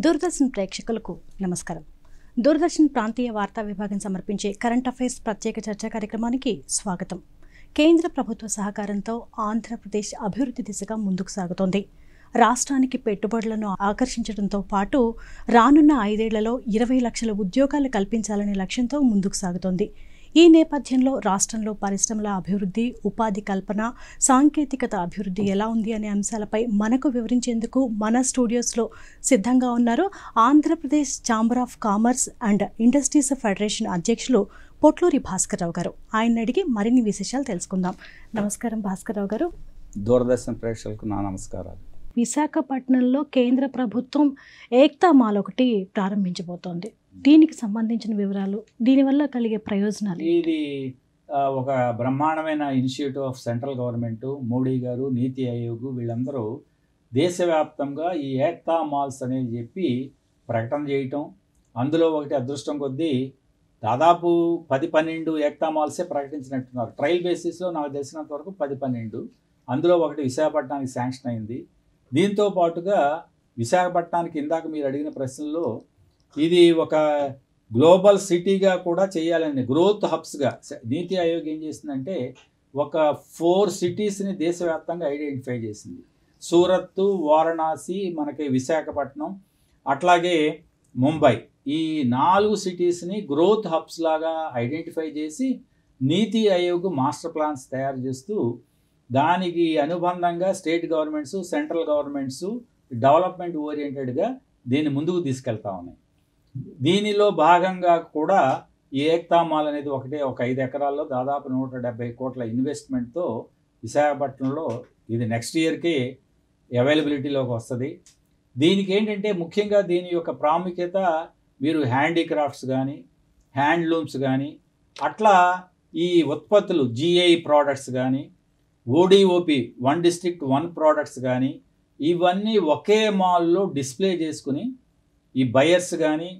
దూరదర్శన్ ప్రేక్షకులకు నమస్కారం. దూరదర్శన్ ప్రాంతీయ వార్తా విభాగం సమర్పించే కరెంట్ అఫైర్స్ ప్రత్యేక చర్చా కార్యక్రమానికి స్వాగతం. కేంద్ర ప్రభుత్వ సహకారంతో ఆంధ్రప్రదేశ్ అభివృద్ధి దిశగా ముందుకు సాగుతోంది. రాష్ట్రానికి పెట్టుబడులను ఆకర్షించడంతో పాటు రానున్న 5 ఏళ్లలో 20 లక్షల ఉద్యోగాలు కల్పించాలనే లక్ష్యంతో ముందుకు సాగుతోంది. ఈ నేపథ్యంలో రాష్ట్రంలో పరిశ్రమల అభివృద్ధి, ఉపాధి కల్పన, సాంకేతికత అభివృద్ధి ఎలా ఉంది అనే అంశాలపై మనకు వివరించేందుకు మన స్టూడియోస్లో సిద్ధంగా ఉన్నారు Andhra Pradesh chamber of commerce and industries federation అధ్యక్షులు పొట్లూరి భాస్కర్రావు గారు. ఆయన అడిగి మరిన్ని విశేషాలు తెలుసుకుందాం. నమస్కారం భాస్కర్రావు గారు. దూరదర్శన్ ప్రేక్షకులకు నా నమస్కారాలు. విశాఖపట్నంలో కేంద్ర ప్రభుత్వం ఏక్తా మాల్ ఒకటి ప్రారంభించబోతోంది. దీనికి సంబంధించిన వివరాలు, దీనివల్ల కలిగే ప్రయోజనాలు. ఇది ఒక బ్రహ్మాండమైన initiative of central government. Modi గారు, నీతి ఆయోగ్ వీళ్ళందరూ దేశవ్యాప్తంగా ఈ ఏక్తా మాల్స్ అనేది చెప్పి ప్రకటన చేయటం. అందులో ఒకటి అదృష్టం కొద్దీ దాదాపు 10-12 ఏక్తా మాల్సే ప్రకటించినట్టున్నారు. ట్రయల్ బేసిస్లో నాకు తెలిసినంత వరకు 10-12. అందులో ఒకటి విశాఖపట్నానికి శాంక్షన్ అయింది. దీంతో పాటుగా విశాఖపట్నానికి ఇందాక మీరు అడిగిన ప్రశ్నలో ఇది ఒక గ్లోబల్ సిటీగా కూడా చేయాలని, గ్రోత్ హబ్స్గా నీతి ఆయోగ్ ఏం చేసిందంటే ఒక 4 సిటీస్ని దేశవ్యాప్తంగా ఐడెంటిఫై చేసింది. సూరత్, వారణాసి, మనకి విశాఖపట్నం, అట్లాగే ముంబై. ఈ 4 సిటీస్ని గ్రోత్ హబ్స్ లాగా ఐడెంటిఫై చేసి నీతి ఆయోగ్ మాస్టర్ ప్లాన్స్ తయారు చేస్తూ దానికి అనుబంధంగా state governments, central governments development ఓరియంటెడ్గా దీన్ని ముందుకు తీసుకెళ్తా ఉన్నాయి. దీనిలో భాగంగా కూడా ఈ ఏక్తా మాల్ అనేది ఒక 5 ఎకరాల్లో దాదాపు 170 కోట్ల ఇన్వెస్ట్మెంట్తో విశాఖపట్నంలో ఇది నెక్స్ట్ ఇయర్కి అవైలబిలిటీలోకి వస్తుంది. దీనికి ఏంటంటే ముఖ్యంగా దీని యొక్క ప్రాముఖ్యత, మీరు హ్యాండీక్రాఫ్ట్స్ కానీ, హ్యాండ్లూమ్స్ కానీ, అట్లా ఈ ఉత్పత్తులు GI ప్రోడక్ట్స్ కానీ, ODOP 1 డిస్ట్రిక్ట్ 1 ప్రోడక్ట్స్ కానీ, ఇవన్నీ ఒకే మాల్లో డిస్ప్లే చేసుకుని ఈ బయర్స్ కానీ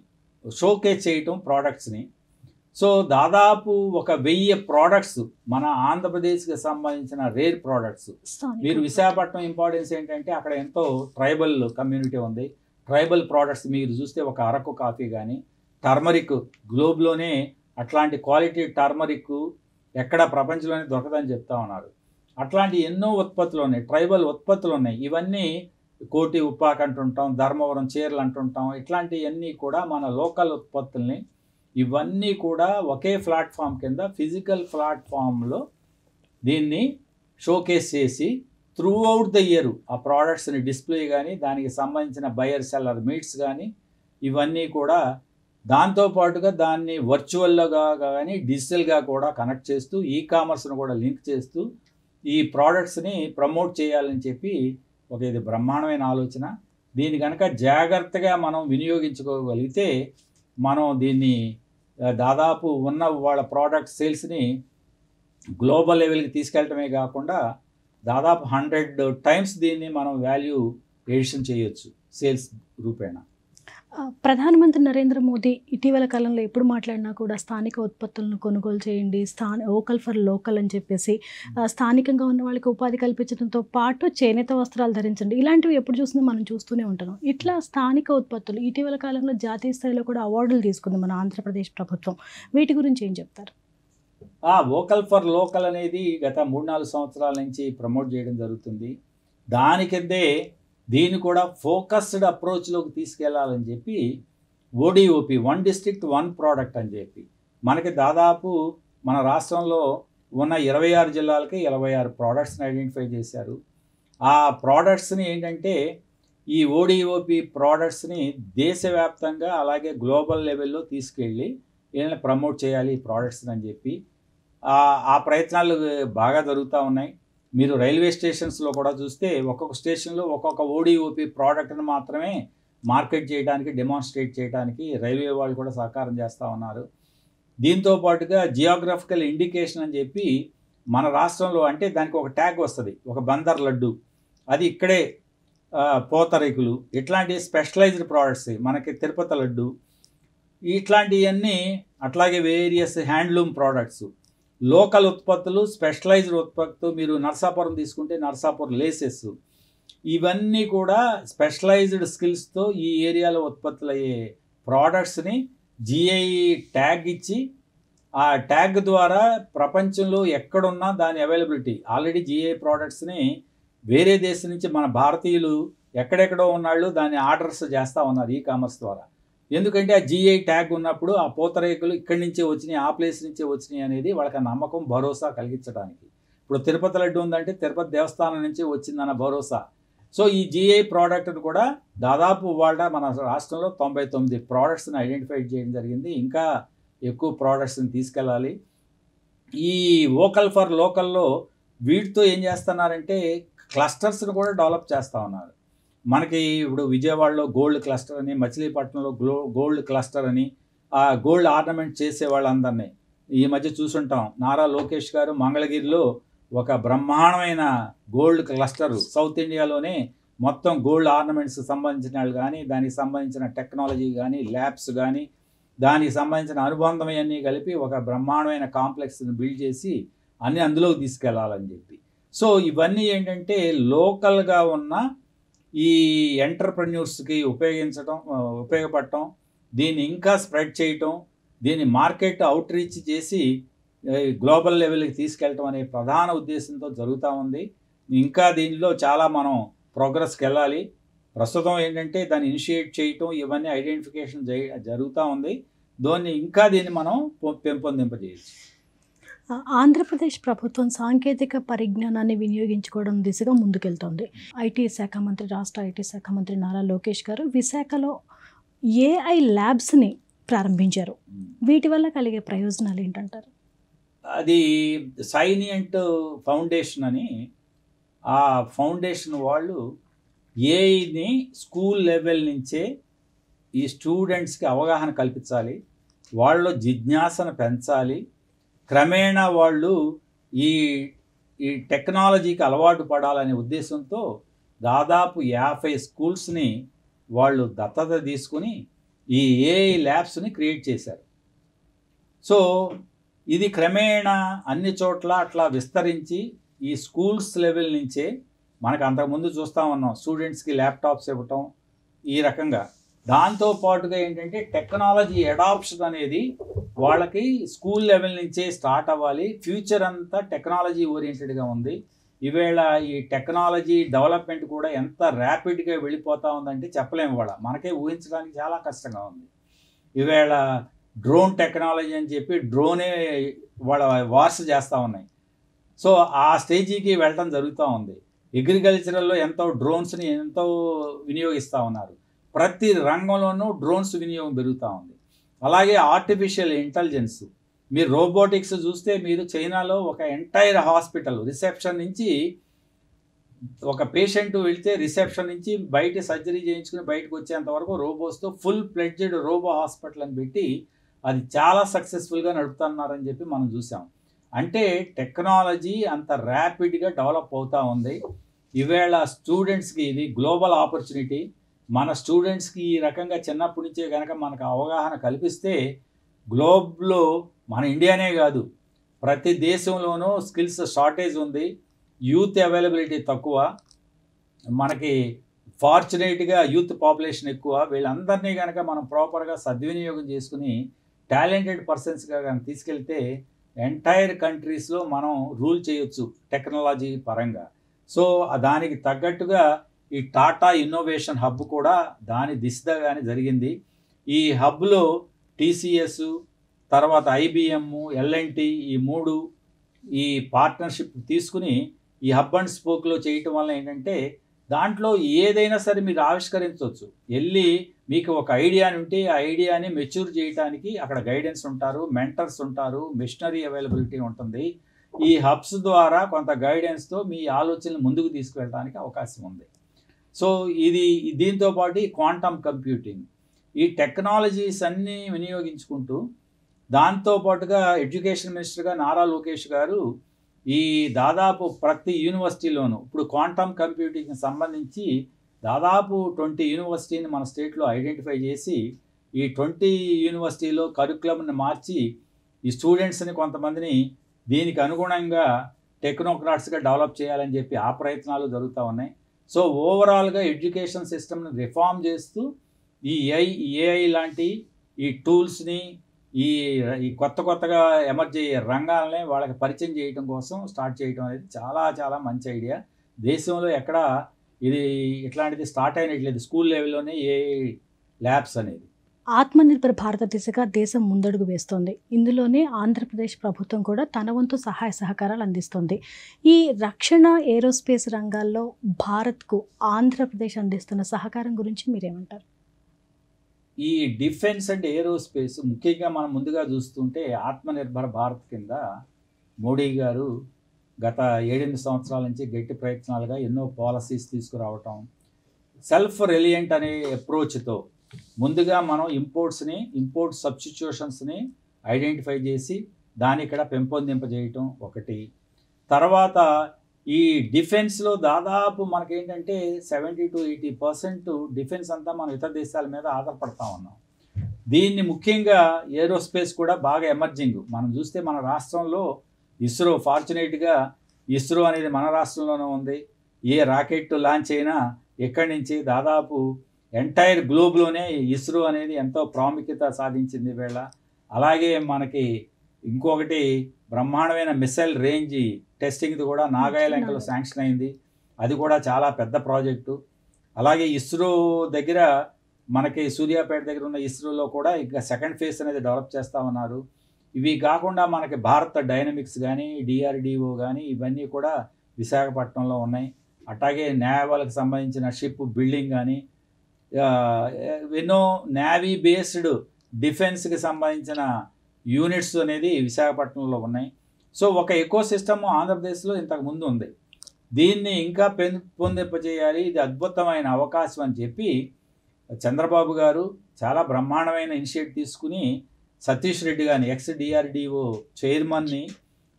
షోకేస్ చేయటం ప్రోడక్ట్స్ని. సో దాదాపు 1000 ప్రోడక్ట్స్ మన ఆంధ్రప్రదేశ్కి సంబంధించిన రేర్ ప్రోడక్ట్స్. మీరు విశాఖపట్నం ఇంపార్టెన్స్ ఏంటంటే అక్కడ ఎంతో ట్రైబల్ కమ్యూనిటీ ఉంది. ట్రైబల్ ప్రోడక్ట్స్ మీరు చూస్తే ఒక అరకు కాఫీ కానీ, టర్మరిక్ గ్లోబ్లోనే అట్లాంటి క్వాలిటీ టర్మరిక్ ఎక్కడ ప్రపంచంలోనే దొరకదని చెప్తా ఉన్నారు. అట్లాంటి ఎన్నో ఉత్పత్తులు ఉన్నాయి, ట్రైబల్ ఉత్పత్తులు ఉన్నాయి. ఇవన్నీ కోటి ఉప్పాక అంటుంటాం, ధర్మవరం చీరలు అంటుంటాం. ఇట్లాంటివన్నీ కూడా మన లోకల్ ఉత్పత్తుల్ని ఇవన్నీ కూడా ఒకే ప్లాట్ఫామ్ కింద, ఫిజికల్ ప్లాట్ఫామ్లో దీన్ని షోకేస్ చేసి త్రూ అవుట్ ద ఇయర్ ఆ ప్రోడక్ట్స్ని డిస్ప్లే కానీ, దానికి సంబంధించిన బయర్ సెల్లర్ మీట్స్ కానీ ఇవన్నీ కూడా, దాంతోపాటుగా దాన్ని వర్చువల్గా కానీ డిజిటల్గా కూడా కనెక్ట్ చేస్తూ, కామర్స్ను కూడా లింక్ చేస్తూ ఈ ప్రోడక్ట్స్ని ప్రమోట్ చేయాలని చెప్పి ఇది బ్రహ్మాండమైన ఆలోచన. దీన్ని కనుక జాగ్రత్తగా మనం వినియోగించుకోగలిగితే మనం దీన్ని దాదాపు ఉన్న వాళ్ళ ప్రోడక్ట్ సేల్స్ని గ్లోబల్ లెవెల్కి తీసుకెళ్ళటమే కాకుండా దాదాపు 100 టైమ్స్ దీన్ని మనం వాల్యూ ఎడిషన్ చేయొచ్చు సేల్స్ రూపేణ. ప్రధానమంత్రి నరేంద్ర మోదీ ఇటీవల కాలంలో ఎప్పుడు మాట్లాడినా కూడా స్థానిక ఉత్పత్తులను కొనుగోలు చేయండి, వోకల్ ఫర్ లోకల్ అని చెప్పేసి, స్థానికంగా ఉన్న వాళ్ళకి ఉపాధి కల్పించడంతో పాటు చేనేత వస్త్రాలు ధరించండి, ఇలాంటివి ఎప్పుడు చూసినా మనం చూస్తూనే ఉంటున్నాం. ఇట్లా స్థానిక ఉత్పత్తులు ఇటీవల కాలంలో జాతీయ స్థాయిలో కూడా అవార్డులు తీసుకుంది మన ఆంధ్రప్రదేశ్ ప్రభుత్వం. వీటి గురించి ఏం చెప్తారు? వోకల్ ఫర్ లోకల్ అనేది గత 3-4 సంవత్సరాల నుంచి ప్రమోట్ చేయడం జరుగుతుంది. దానికిందే దీన్ని కూడా ఫోకస్డ్ అప్రోచ్లోకి తీసుకెళ్లాలని చెప్పి ODOP 1 డిస్ట్రిక్ట్ 1 ప్రోడక్ట్ అని చెప్పి మనకి దాదాపు మన రాష్ట్రంలో ఉన్న 26 జిల్లాలకి 26 ప్రోడక్ట్స్ని ఐడెంటిఫై చేశారు. ఆ ప్రోడక్ట్స్ని ఏంటంటే ఈ ODOP ప్రోడక్ట్స్ని దేశవ్యాప్తంగా అలాగే గ్లోబల్ లెవెల్లో తీసుకెళ్ళి వీళ్ళని ప్రమోట్ చేయాలి ఈ ప్రోడక్ట్స్ని అని చెప్పి ఆ ప్రయత్నాలు బాగా జరుగుతూ ఉన్నాయి. మీరు రైల్వే స్టేషన్స్లో కూడా చూస్తే ఒక్కొక్క స్టేషన్లో ఒక్కొక్క ODOP ప్రోడక్ట్ని మాత్రమే మార్కెట్ చేయడానికి, డెమాన్స్ట్రేట్ చేయడానికి రైల్వే వాళ్ళు కూడా సహకారం చేస్తూ ఉన్నారు. దీంతో పాటుగా జియోగ్రఫికల్ ఇండికేషన్ అని చెప్పి మన రాష్ట్రంలో, అంటే దానికి ఒక ట్యాగ్ వస్తుంది, ఒక బందర్ లడ్డు, అది ఇక్కడే పూతరేకులు, ఇట్లాంటి స్పెషలైజ్డ్ ప్రోడక్ట్స్, మనకి తిరుపతి లడ్డు, ఇట్లాంటివన్నీ, అట్లాగే వేరియస్ హ్యాండ్లూమ్ ప్రోడక్ట్స్, లోకల్ ఉత్పత్తులు, స్పెషలైజ్డ్ ఉత్పత్తులు. మీరు నర్సాపురం తీసుకుంటే నర్సాపురం లేసెస్, ఇవన్నీ కూడా స్పెషలైజ్డ్ స్కిల్స్తో ఈ ఏరియాలో ఉత్పత్తులు అయ్యే ప్రోడక్ట్స్ని జిఐ ట్యాగ్ ఇచ్చి ఆ ట్యాగ్ ద్వారా ప్రపంచంలో ఎక్కడున్నా దాని అవైలబిలిటీ ఆల్రెడీ జిఐ ప్రోడక్ట్స్ని వేరే దేశం నుంచి మన భారతీయులు ఎక్కడెక్కడో ఉన్నాళ్ళు దాన్ని ఆర్డర్స్ చేస్తూ ఉన్నారు ఈ కామర్స్ ద్వారా. ఎందుకంటే ఆ జిఐ ట్యాగ్ ఉన్నప్పుడు ఆ పూతరేకులు ఇక్కడి నుంచే వచ్చినాయి, ఆ ప్లేస్ నుంచే వచ్చినాయి అనేది వాళ్ళకి నమ్మకం, భరోసా కలిగించడానికి. ఇప్పుడు తిరుపతి లడ్డు ఉందంటే తిరుపతి దేవస్థానం నుంచి వచ్చిందన్న భరోసా. సో ఈ జిఐ ప్రోడక్ట్ను కూడా దాదాపు వాళ్ళ మన రాష్ట్రంలో 99 ప్రోడక్ట్స్ని ఐడెంటిఫై చేయడం జరిగింది. ఇంకా ఎక్కువ ప్రోడక్ట్స్ని తీసుకెళ్ళాలి. ఈ వోకల్ ఫర్ లోకల్లో వీటితో ఏం చేస్తున్నారంటే క్లస్టర్స్ని కూడా డెవలప్ చేస్తూ ఉన్నారు. మనకి ఇప్పుడు విజయవాడలో గోల్డ్ క్లస్టర్ అని, మచిలీపట్నంలో గోల్డ్ క్లస్టర్ అని, ఆ గోల్డ్ ఆర్నమెంట్ చేసే వాళ్ళందరినీ ఈ మధ్య చూసుంటాం. నారా లోకేష్ గారు మంగళగిరిలో ఒక బ్రహ్మాండమైన గోల్డ్ క్లస్టర్, సౌత్ ఇండియాలోనే మొత్తం గోల్డ్ ఆర్నమెంట్స్కి సంబంధించిన వాళ్ళు కానీ, దానికి సంబంధించిన టెక్నాలజీ కానీ, ల్యాబ్స్ కానీ, దానికి సంబంధించిన అనుబంధం అన్నీ కలిపి ఒక బ్రహ్మాండమైన కాంప్లెక్స్ని బిల్డ్ చేసి అన్నీ అందులోకి తీసుకెళ్లాలని చెప్పి. సో ఇవన్నీ ఏంటంటే లోకల్గా ఉన్న ఈ ఎంటర్ప్రెన్యూర్స్కి ఉపయోగపడటం, దీన్ని ఇంకా స్ప్రెడ్ చేయటం, దీన్ని మార్కెట్ అవుట్ రీచ్ చేసి గ్లోబల్ లెవెల్కి తీసుకెళ్ళటం అనే ప్రధాన ఉద్దేశంతో జరుగుతూ ఉంది. ఇంకా దీనిలో చాలా మనం ప్రోగ్రెస్కి వెళ్ళాలి. ప్రస్తుతం ఏంటంటే దాన్ని ఇనిషియేట్ చేయటం, ఇవన్నీ ఐడెంటిఫికేషన్ జరుగుతూ ఉంది. దీన్ని మనం పెంపొందింపజేయచ్చు. ఆంధ్రప్రదేశ్ ప్రభుత్వం సాంకేతిక పరిజ్ఞానాన్ని వినియోగించుకోవడం దిశగా ముందుకెళ్తోంది. రాష్ట్ర ఐటీ శాఖ మంత్రి నారా లోకేష్ గారు విశాఖలో ఏఐ ల్యాబ్స్ని ప్రారంభించారు. వీటి వల్ల కలిగే ప్రయోజనాలు ఏంటంటారు? అది సైనియంట్ ఫౌండేషన్ అని, ఆ ఫౌండేషన్ వాళ్ళు ఏఐని స్కూల్ లెవెల్ నుంచే ఈ స్టూడెంట్స్కి అవగాహన కల్పించాలి, వాళ్ళలో జిజ్ఞాసను పెంచాలి. క్రమేణా వాళ్ళు ఈ టెక్నాలజీకి అలవాటు పడాలనే ఉద్దేశంతో దాదాపు 50 స్కూల్స్ని వాళ్ళు దత్తత తీసుకుని ఈ ఏఐ ల్యాబ్స్ని క్రియేట్ చేశారు. సో ఇది క్రమేణా అన్ని చోట్ల అట్లా విస్తరించి ఈ స్కూల్స్ లెవెల్ నుంచే మనకు అంతకుముందు చూస్తూ ఉన్నాం, స్టూడెంట్స్కి ల్యాప్టాప్స్ ఇవ్వటం ఈ రకంగా. దాంతోపాటుగా ఏంటంటే టెక్నాలజీ అడాప్షన్ అనేది వాళ్ళకి స్కూల్ లెవెల్ నుంచే స్టార్ట్ అవ్వాలి. ఫ్యూచర్ అంతా టెక్నాలజీ ఓరియంటెడ్గా ఉంది. ఈవేళ ఈ టెక్నాలజీ డెవలప్మెంట్ కూడా ఎంత ర్యాపిడ్గా వెళ్ళిపోతూ ఉందంటే చెప్పలేము. మనకే ఊహించడానికి చాలా కష్టంగా ఉంది. ఈవేళ డ్రోన్ టెక్నాలజీ అని చెప్పి డ్రోనే వాళ్ళ వార్స్ చేస్తూ ఉన్నాయి. సో ఆ స్టేజీకి వెళ్ళటం జరుగుతూ ఉంది. అగ్రికల్చరల్లో డ్రోన్స్ని ఎంతో వినియోగిస్తూ ఉన్నారు. ప్రతి రంగంలోనూ డ్రోన్స్ వినియోగం పెరుగుతూ ఉంది. అలాగే ఆర్టిఫిషియల్ ఇంటెలిజెన్స్, మీరు రోబోటిక్స్ చూస్తే మీరు చైనాలో ఒక ఎంటైర్ హాస్పిటల్ రిసెప్షన్ నుంచి ఒక పేషెంట్ వెళ్తే రిసెప్షన్ నుంచి బయట సర్జరీ చేయించుకుని బయటకు వచ్చేంత వరకు రోబోస్తో ఫుల్ ఫ్లెడ్జెడ్ రోబో హాస్పిటల్ అని పెట్టి అది చాలా సక్సెస్ఫుల్గా నడుపుతున్నారని చెప్పి మనం చూసాం. అంటే టెక్నాలజీ అంత ర్యాపిడ్గా డెవలప్ అవుతూ ఉంది. ఈవేళ స్టూడెంట్స్కి ఇది గ్లోబల్ ఆపర్చునిటీ. మన స్టూడెంట్స్కి ఈ రకంగా చిన్నప్పటి నుంచే కనుక మనకు అవగాహన కల్పిస్తే గ్లోబ్లో మన ఇండియానే కాదు ప్రతి దేశంలోనూ స్కిల్స్ షార్టేజ్ ఉంది, యూత్ అవైలబిలిటీ తక్కువ, మనకి ఫార్చునేట్గా యూత్ పాపులేషన్ ఎక్కువ. వీళ్ళందరినీ కనుక మనం ప్రాపర్గా సద్వినియోగం చేసుకుని టాలెంటెడ్ పర్సన్స్గా కనుక తీసుకెళ్తే ఎంటైర్ కంట్రీస్లో మనం రూల్ చేయొచ్చు టెక్నాలజీ పరంగా. సో దానికి తగ్గట్టుగా ఈ టాటా ఇన్నోవేషన్ హబ్ కూడా దాని దిశగానే జరిగింది. ఈ హబ్లో టీసీఎస్, తర్వాత ఐబిఎం, ఎల్ఎన్టీ ఈ 3 ఈ పార్ట్నర్షిప్ తీసుకుని ఈ హబ్ అండ్ స్పోక్లో చేయటం వల్ల ఏంటంటే దాంట్లో ఏదైనా సరే మీరు ఆవిష్కరించవచ్చు. వెళ్ళి మీకు ఒక ఐడియా ఉంటే ఆ ఐడియాని మెచ్యూర్ చేయడానికి అక్కడ గైడెన్స్ ఉంటారు, మెంటర్స్ ఉంటారు, మిషనరీ అవైలబిలిటీ ఉంటుంది. ఈ హబ్స్ ద్వారా కొంత గైడెన్స్తో మీ ఆలోచనలు ముందుకు తీసుకువెళ్ళడానికి అవకాశం ఉంది. సో దీంతోపాటు ఈ క్వాంటమ్ కంప్యూటింగ్, ఈ టెక్నాలజీస్ అన్నీ వినియోగించుకుంటూ దాంతోపాటుగా ఎడ్యుకేషన్ మినిస్టర్గా నారా లోకేష్ గారు ఈ దాదాపు ప్రతి యూనివర్సిటీలోనూ ఇప్పుడు క్వాంటమ్ కంప్యూటింగ్కి సంబంధించి దాదాపు 20 యూనివర్సిటీని మన స్టేట్లో ఐడెంటిఫై చేసి ఈ 20 యూనివర్సిటీలో కరికులంని మార్చి ఈ స్టూడెంట్స్ని కొంతమందిని దీనికి అనుగుణంగా టెక్నోక్రాట్స్గా డెవలప్ చేయాలని చెప్పి ఆ ప్రయత్నాలు జరుగుతూ ఉన్నాయి. సో ఓవరాల్గా ఎడ్యుకేషన్ సిస్టమ్ని రిఫార్మ్ చేస్తూ ఈ ఏఐ లాంటి ఈ టూల్స్ని ఈ ఈ కొత్తగా ఎమర్జ్ అయ్యే రంగాలని వాళ్ళకి పరిచయం చేయడం కోసం స్టార్ట్ చేయడం అనేది చాలా చాలా మంచి ఐడియా. దేశంలో ఎక్కడ ఇది ఇట్లాంటిది స్టార్ట్ అయినట్లేదు, స్కూల్ లెవెల్లోనే ఏఐ ల్యాబ్స్ అనేది. ఆత్మనిర్భర్ భారత దిశగా దేశం ముందడుగు వేస్తోంది. ఇందులోనే ఆంధ్రప్రదేశ్ ప్రభుత్వం కూడా తన వంతు సహాయ సహకారాలు అందిస్తుంది. ఈ రక్షణ ఏరోస్పేస్ రంగాల్లో భారత్కు ఆంధ్రప్రదేశ్ అందిస్తున్న సహకారం గురించి మీరేమంటారు? ఈ డిఫెన్స్ అండ్ ఏరోస్పేస్ ముఖ్యంగా మనం ముందుగా చూస్తుంటే ఆత్మనిర్భర్ భారత్ కింద మోడీ గారు గత 7-8 సంవత్సరాల నుంచి గట్టి ప్రయత్నాలుగా ఎన్నో పాలసీస్ తీసుకురావటం, సెల్ఫ్ రిలియంట్ అనే అప్రోచ్తో ముందుగా మనం ఇంపోర్ట్ సబ్స్టిట్యూషన్స్ని ఐడెంటిఫై చేసి దాన్ని ఇక్కడ పెంపొందింపజేయటం ఒకటి. తర్వాత ఈ డిఫెన్స్లో దాదాపు మనకేంటంటే 70-80% డిఫెన్స్ అంతా మనం ఇతర దేశాల మీద ఆధారపడతా ఉన్నాం. దీన్ని ముఖ్యంగా ఏరోస్పేస్ కూడా బాగా ఎమర్జింగ్. మనం చూస్తే మన రాష్ట్రంలో ఇస్రో, ఫార్చునేట్గా ఇస్రో అనేది మన రాష్ట్రంలోనే ఉంది. ఏ రాకెట్ లాంచ్ అయినా ఎక్కడి నుంచి దాదాపు ఎంటైర్ గ్లోబ్లోనే ఇస్రో అనేది ఎంతో ప్రాముఖ్యత సాధించింది వేళ. అలాగే మనకి ఇంకొకటి బ్రహ్మాండమైన మిసైల్ రేంజ్ టెస్టింగ్ది కూడా నాగాలాండ్లో శాంక్షన్ అయింది. అది కూడా చాలా పెద్ద ప్రాజెక్టు. అలాగే ఇస్రో దగ్గర మనకి సూర్యాపేట దగ్గర ఉన్న ఇస్రోలో కూడా ఇంకా సెకండ్ ఫేజ్ అనేది డెవలప్ చేస్తూ ఉన్నారు. ఇవి కాకుండా మనకి భారత్ డైనమిక్స్ కానీ డిఆర్డిఓ కానీ ఇవన్నీ కూడా విశాఖపట్నంలో ఉన్నాయి. అట్లాగే నేవల్కి సంబంధించిన షిప్ బిల్డింగ్ కానీ ఎన్నో నేవీ బేస్డ్ డిఫెన్స్కి సంబంధించిన యూనిట్స్ అనేది విశాఖపట్నంలో ఉన్నాయి. సో ఒక ఎకో సిస్టమ్ ఆంధ్రప్రదేశ్లో ఇంతకు ముందు ఉంది. దీన్ని ఇంకా పెంపొందింపజేయాలి, ఇది అద్భుతమైన అవకాశం అని చెప్పి చంద్రబాబు గారు చాలా బ్రహ్మాండమైన ఇనిషియేటివ్ తీసుకుని సతీష్ రెడ్డి గారిని ఎక్స్ డిఆర్డిఓ చైర్మన్ని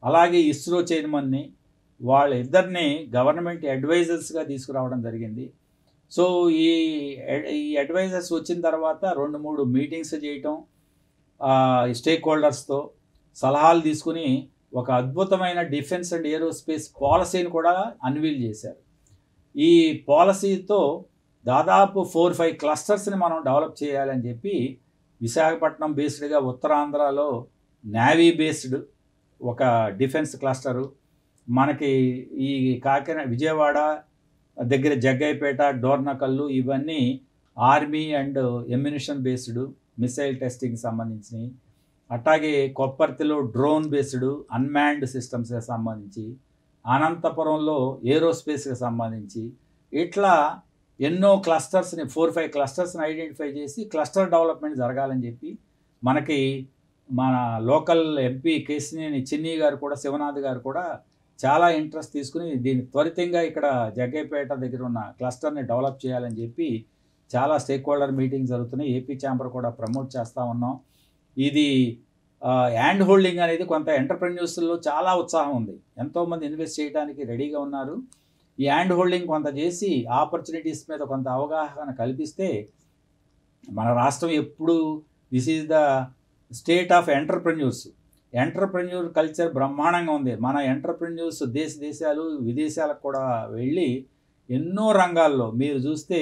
అలాగే ఇస్రో చైర్మన్ని వాళ్ళిద్దరిని గవర్నమెంట్ అడ్వైజర్స్గా తీసుకురావడం జరిగింది. సో ఈ అడ్వైజర్స్ వచ్చిన తర్వాత 2-3 మీటింగ్స్ చేయటం, స్టేక్ హోల్డర్స్తో సలహాలు తీసుకుని ఒక అద్భుతమైన డిఫెన్స్ అండ్ ఏరోస్పేస్ పాలసీని కూడా అన్వీల్ చేశారు. ఈ పాలసీతో దాదాపు 4-5 క్లస్టర్స్ని మనం డెవలప్ చేయాలని చెప్పి విశాఖపట్నం బేస్డ్గా ఉత్తరాంధ్రలో నేవీ బేస్డ్ ఒక డిఫెన్స్ క్లస్టరు, మనకి ఈ విజయవాడ దగ్గర జగ్గైపేట, డోర్నకల్లు ఇవన్నీ army and ammunition based missile టెస్టింగ్కి సంబంధించినవి. అట్లాగే కొప్పర్తిలో డ్రోన్ బేస్డ్ అన్మాన్డ్ సిస్టమ్స్కి సంబంధించి, అనంతపురంలో ఏరోస్పేస్కి సంబంధించి ఇట్లా ఎన్నో క్లస్టర్స్ని 4-5 క్లస్టర్స్ని ఐడెంటిఫై చేసి క్లస్టర్ డెవలప్మెంట్ జరగాలని చెప్పి మనకి మన లోకల్ ఎంపీ కేసినేని చిన్ని గారు కూడా, శివనాథ్ గారు కూడా చాలా ఇంట్రెస్ట్ తీసుకుని దీన్ని త్వరితంగా ఇక్కడ జగ్గైపేట దగ్గర ఉన్న క్లస్టర్ని డెవలప్ చేయాలని చెప్పి చాలా స్టేక్ హోల్డర్ మీటింగ్స్ జరుగుతున్నాయి. ఏపీ ఛాంబర్ కూడా ప్రమోట్ చేస్తూ ఉన్నాం. ఇది హ్యాండ్ హోల్డింగ్ అనేది కొంత ఎంటర్ప్రెన్యూర్స్లో చాలా ఉత్సాహం ఉంది, ఎంతోమంది ఇన్వెస్ట్ చేయడానికి రెడీగా ఉన్నారు. ఈ హ్యాండ్ హోల్డింగ్ కొంత చేసి ఆపర్చునిటీస్ మీద కొంత అవగాహన కల్పిస్తే మన రాష్ట్రం ఎప్పుడు this is the state of entrepreneur culture బ్రహ్మాండంగా ఉంది. మన ఎంటర్ప్రెన్యూర్స్ దేశాలు విదేశాలకు కూడా వెళ్ళి ఎన్నో రంగాల్లో మీరు చూస్తే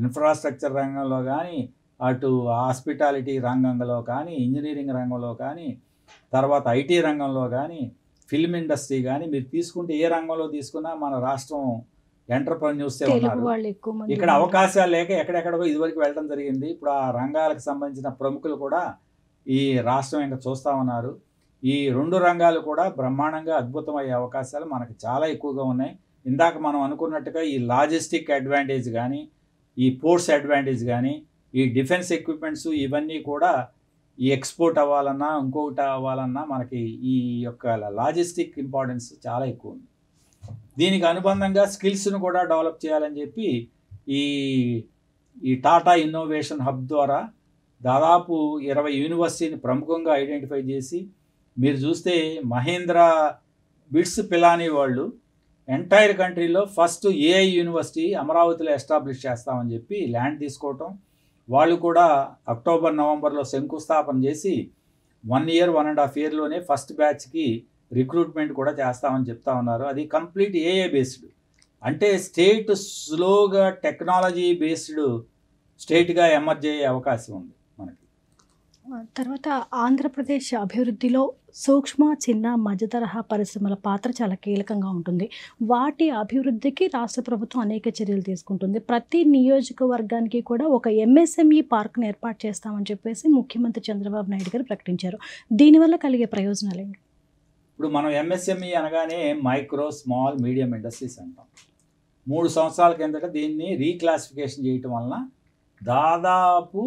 ఇన్ఫ్రాస్ట్రక్చర్ రంగంలో కానీ, అటు హాస్పిటాలిటీ రంగంలో కానీ, ఇంజనీరింగ్ రంగంలో కానీ, తర్వాత ఐటీ రంగంలో కానీ, ఫిల్మ్ ఇండస్ట్రీ కానీ మీరు తీసుకుంటే ఏ రంగంలో తీసుకున్నా మన రాష్ట్రం ఎంటర్ప్రెన్యూర్సే ఉన్నారు. ఇక్కడ అవకాశాలు లేక ఎక్కడెక్కడికో ఇదివరకు వెళ్ళడం జరిగింది. ఇప్పుడు ఆ రంగాలకు సంబంధించిన ప్రముఖులు కూడా ఈ రాష్ట్రం ఇంకా చూస్తూ ఉన్నారు. ఈ 2 రంగాలు కూడా బ్రహ్మాండంగా అద్భుతమయ్యే అవకాశాలు మనకు చాలా ఎక్కువగా ఉన్నాయి. ఇందాక మనం అనుకున్నట్టుగా ఈ లాజిస్టిక్ అడ్వాంటేజ్ కానీ, ఈ పోర్ట్స్ అడ్వాంటేజ్ కానీ, ఈ డిఫెన్స్ ఎక్విప్మెంట్స్ ఇవన్నీ కూడా ఈ ఎక్స్పోర్ట్ అవ్వాలన్నా ఇంకొకటి అవ్వాలన్నా మనకి ఈ యొక్క లాజిస్టిక్ ఇంపార్టెన్స్ చాలా ఎక్కువ ఉంది. దీనికి అనుబంధంగా స్కిల్స్ను కూడా డెవలప్ చేయాలని చెప్పి ఈ టాటా ఇన్నోవేషన్ హబ్ ద్వారా దాదాపు 20 యూనివర్సిటీని ప్రముఖంగా ఐడెంటిఫై చేసి, మీరు చూస్తే మహేంద్ర బిట్స్ పిలానీ వాళ్ళు ఎంటైర్ కంట్రీలో ఫస్ట్ ఏఐ యూనివర్సిటీ అమరావతిలో ఎస్టాబ్లిష్ చేస్తామని చెప్పి ల్యాండ్ తీసుకోవటం, వాళ్ళు కూడా అక్టోబర్ నవంబర్లో శంకుస్థాపన చేసి 1 year 1.5 yearలోనే ఫస్ట్ బ్యాచ్కి రిక్రూట్మెంట్ కూడా చేస్తామని చెప్తా ఉన్నారు. అది కంప్లీట్ ఏఐ బేస్డ్. అంటే స్టేట్ స్లోగా టెక్నాలజీ బేస్డ్ స్టేట్గా ఎమర్జ్ అయ్యే అవకాశం ఉంది మనకి. తర్వాత ఆంధ్రప్రదేశ్ అభివృద్ధిలో సూక్ష్మ, చిన్న, మధ్య తరహా పరిశ్రమల పాత్ర చాలా కీలకంగా ఉంటుంది. వాటి అభివృద్ధికి రాష్ట్ర ప్రభుత్వం అనేక చర్యలు తీసుకుంటుంది. ప్రతి నియోజకవర్గానికి కూడా ఒక ఎంఎస్ఎంఈ పార్క్‌ని ఏర్పాటు చేస్తామని చెప్పేసి ముఖ్యమంత్రి చంద్రబాబు నాయుడు గారు ప్రకటించారు. దీనివల్ల కలిగే ప్రయోజనాలేంటి? ఇప్పుడు మనం ఎంఎస్ఎంఈ అనగానే మైక్రో, స్మాల్, మీడియం ఇండస్ట్రీస్ అంటాం. 3 సంవత్సరాల కిందట దీన్ని రీక్లాసిఫికేషన్ చేయటం వలన దాదాపు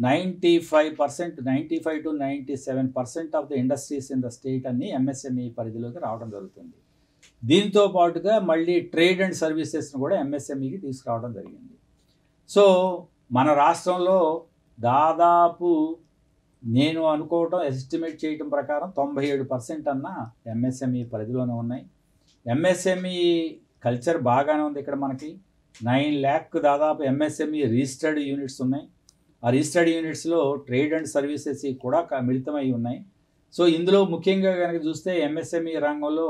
95% 95 to 97% of the industries in the state అన్ని ఎంఎస్ఎంఈ పరిధిలోకి రావడం జరుగుతుంది. దీంతో పాటుగా మళ్ళీ ట్రేడ్ అండ్ సర్వీసెస్ను కూడా ఎంఎస్ఎంఈకి తీసుకురావడం జరిగింది. సో మన రాష్ట్రంలో దాదాపు నేను అనుకోవటం, ఎస్టిమేట్ చేయటం ప్రకారం 97% అన్న ఎంఎస్ఎంఈ పరిధిలోనే ఉన్నాయి. ఎంఎస్ఎంఈ కల్చర్ బాగానే ఉంది. ఇక్కడ మనకి 9 lakh దాదాపు ఎంఎస్ఎంఈ రిజిస్టర్డ్ యూనిట్స్ ఉన్నాయి. ఆ రిజిస్టర్డ్ యూనిట్స్లో ట్రేడ్ అండ్ సర్వీసెస్ కూడా మిళితమై ఉన్నాయి. సో ఇందులో ముఖ్యంగా కనుక చూస్తే ఎంఎస్ఎంఈ రంగంలో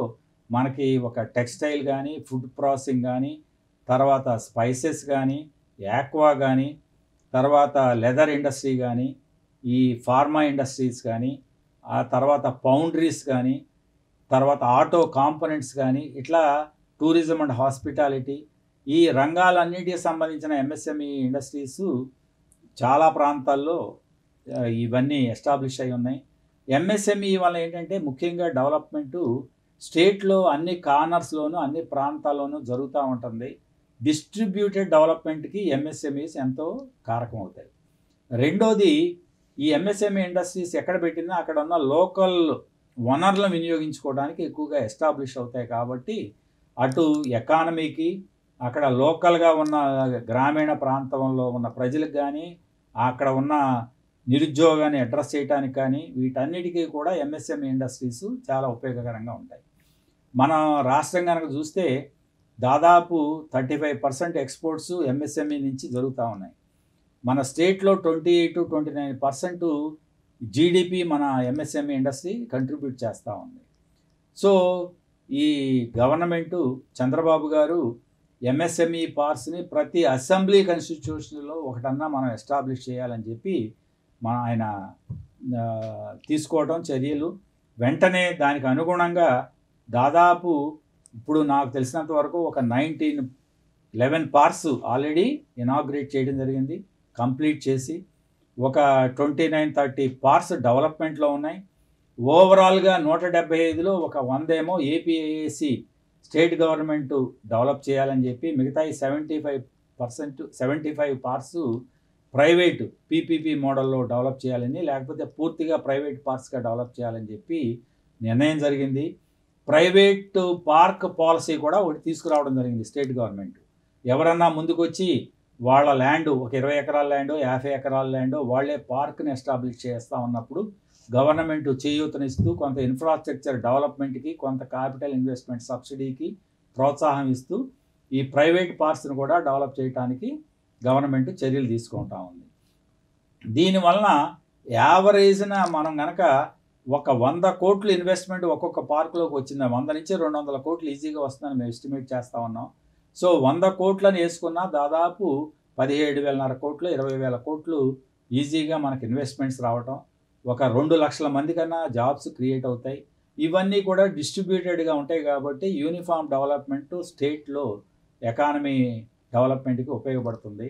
మనకి ఒక టెక్స్టైల్ కానీ, ఫుడ్ ప్రాసెసింగ్ కానీ, తర్వాత స్పైసెస్ కానీ, యాక్వా కానీ, తర్వాత లెదర్ ఇండస్ట్రీ కానీ, ఈ ఫార్మా ఇండస్ట్రీస్ కానీ, ఆ తర్వాత పౌండ్రీస్ కానీ, తర్వాత ఆటో కాంపోనెంట్స్ కానీ, ఇట్లా టూరిజం అండ్ హాస్పిటాలిటీ, ఈ రంగాలన్నిటికి సంబంధించిన ఎంఎస్ఎంఈ ఇండస్ట్రీస్ చాలా ప్రాంతాల్లో ఇవన్నీ ఎస్టాబ్లిష్ అయి ఉన్నాయి. ఎంఎస్ఎంఈ వల్ల ఏంటంటే ముఖ్యంగా డెవలప్మెంటు స్టేట్లో అన్ని కార్నర్స్లోనూ అన్ని ప్రాంతాల్లోనూ జరుగుతూ ఉంటుంది. డిస్ట్రిబ్యూటెడ్ డెవలప్మెంట్కి ఎంఎస్ఎంఈస్ ఎంతో కారకం అవుతాయి. రెండోది, ఈ ఎంఎస్ఎంఈ ఇండస్ట్రీస్ ఎక్కడ పెట్టినా అక్కడ ఉన్న లోకల్ వనరులను వినియోగించుకోవడానికి ఎక్కువగా ఎస్టాబ్లిష్ అవుతాయి. కాబట్టి అటు ఎకానమీకి, అక్కడ లోకల్గా ఉన్న గ్రామీణ ప్రాంతంలో ఉన్న ప్రజలకు కానీ, అక్కడ ఉన్న నిరుద్యోగాన్ని అడ్రస్ చేయడానికి కానీ, వీటన్నిటికీ కూడా ఎంఎస్ఎంఈ ఇండస్ట్రీస్ చాలా ఉపయోగకరంగా ఉంటాయి. మన రాష్ట్రం కనుక చూస్తే దాదాపు 35% ఎక్స్పోర్ట్స్ ఎంఎస్ఎంఈ నుంచి జరుగుతూ ఉన్నాయి. మన స్టేట్లో 28 to 29% జీడిపి మన ఎంఎస్ఎంఈ ఇండస్ట్రీ కంట్రిబ్యూట్ చేస్తూ ఉంది. సో ఈ గవర్నమెంటు చంద్రబాబు గారు ఎంఎస్ఎంఈ పార్క్స్ని ప్రతి అసెంబ్లీ కాన్స్టిట్యూషన్లో ఒకటన్నా మనం ఎస్టాబ్లిష్ చేయాలని చెప్పి ఆయన తీసుకోవడం చర్యలు. వెంటనే దానికి అనుగుణంగా దాదాపు ఇప్పుడు నాకు తెలిసినంత వరకు ఒక 11 పార్క్స్ ఆల్రెడీ ఇనాగ్రేట్ చేయడం జరిగింది, కంప్లీట్ చేసి. ఒక 29-30 పార్క్స్ డెవలప్మెంట్లో ఉన్నాయి. ఓవరాల్గా 175లో ఒక 100 ఏమో ఏపీఐఏసి స్టేట్ గవర్నమెంట్ డెవలప్ చేయాలని చెప్పి, మిగతా 75 పార్క్స్ ప్రైవేట్ పీపీపీ మోడల్లో డెవలప్ చేయాలని, లేకపోతే పూర్తిగా ప్రైవేట్ పార్క్స్గా డెవలప్ చేయాలని చెప్పి నిర్ణయం జరిగింది. ప్రైవేట్ పార్క్ పాలసీ కూడా ఒకటి తీసుకురావడం జరిగింది స్టేట్ గవర్నమెంట్. ఎవరన్నా ముందుకొచ్చి వాళ్ళ ల్యాండ్, ఒక 20 ఎకరాల ల్యాండో 50 ఎకరాల ల్యాండో వాళ్ళే పార్క్ని ఎస్టాబ్లిష్ చేస్తూ ఉన్నప్పుడు గవర్నమెంట్ చేయూతనిస్తూ కొంత ఇన్ఫ్రాస్ట్రక్చర్ డెవలప్మెంట్కి, కొంత క్యాపిటల్ ఇన్వెస్ట్మెంట్ సబ్సిడీకి ప్రోత్సాహం ఇస్తూ ఈ ప్రైవేట్ పార్క్స్ని కూడా డెవలప్ చేయడానికి గవర్నమెంట్ చర్యలు తీసుకుంటా ఉంది. దీనివలన యావరేజ్న మనం కనుక ఒక 100 కోట్లు ఇన్వెస్ట్మెంట్ ఒక్కొక్క పార్కులోకి వచ్చింది, 100 నుంచి 200 కోట్లు ఈజీగా వస్తుందని మేము ఎస్టిమేట్ చేస్తూ ఉన్నాం. సో 100 కోట్లని వేసుకున్నా దాదాపు 17,500 కోట్లు 20,000 కోట్లు ఈజీగా మనకి ఇన్వెస్ట్మెంట్స్ రావటం, ఒక 2 లక్షల మంది కన్నా జాబ్స్ క్రియేట్ అవుతాయి. ఇవన్నీ కూడా డిస్ట్రిబ్యూటెడ్గా ఉంటాయి కాబట్టి యూనిఫామ్ డెవలప్మెంట్ స్టేట్లో ఎకానమీ డెవలప్మెంట్కి ఉపయోగపడుతుంది.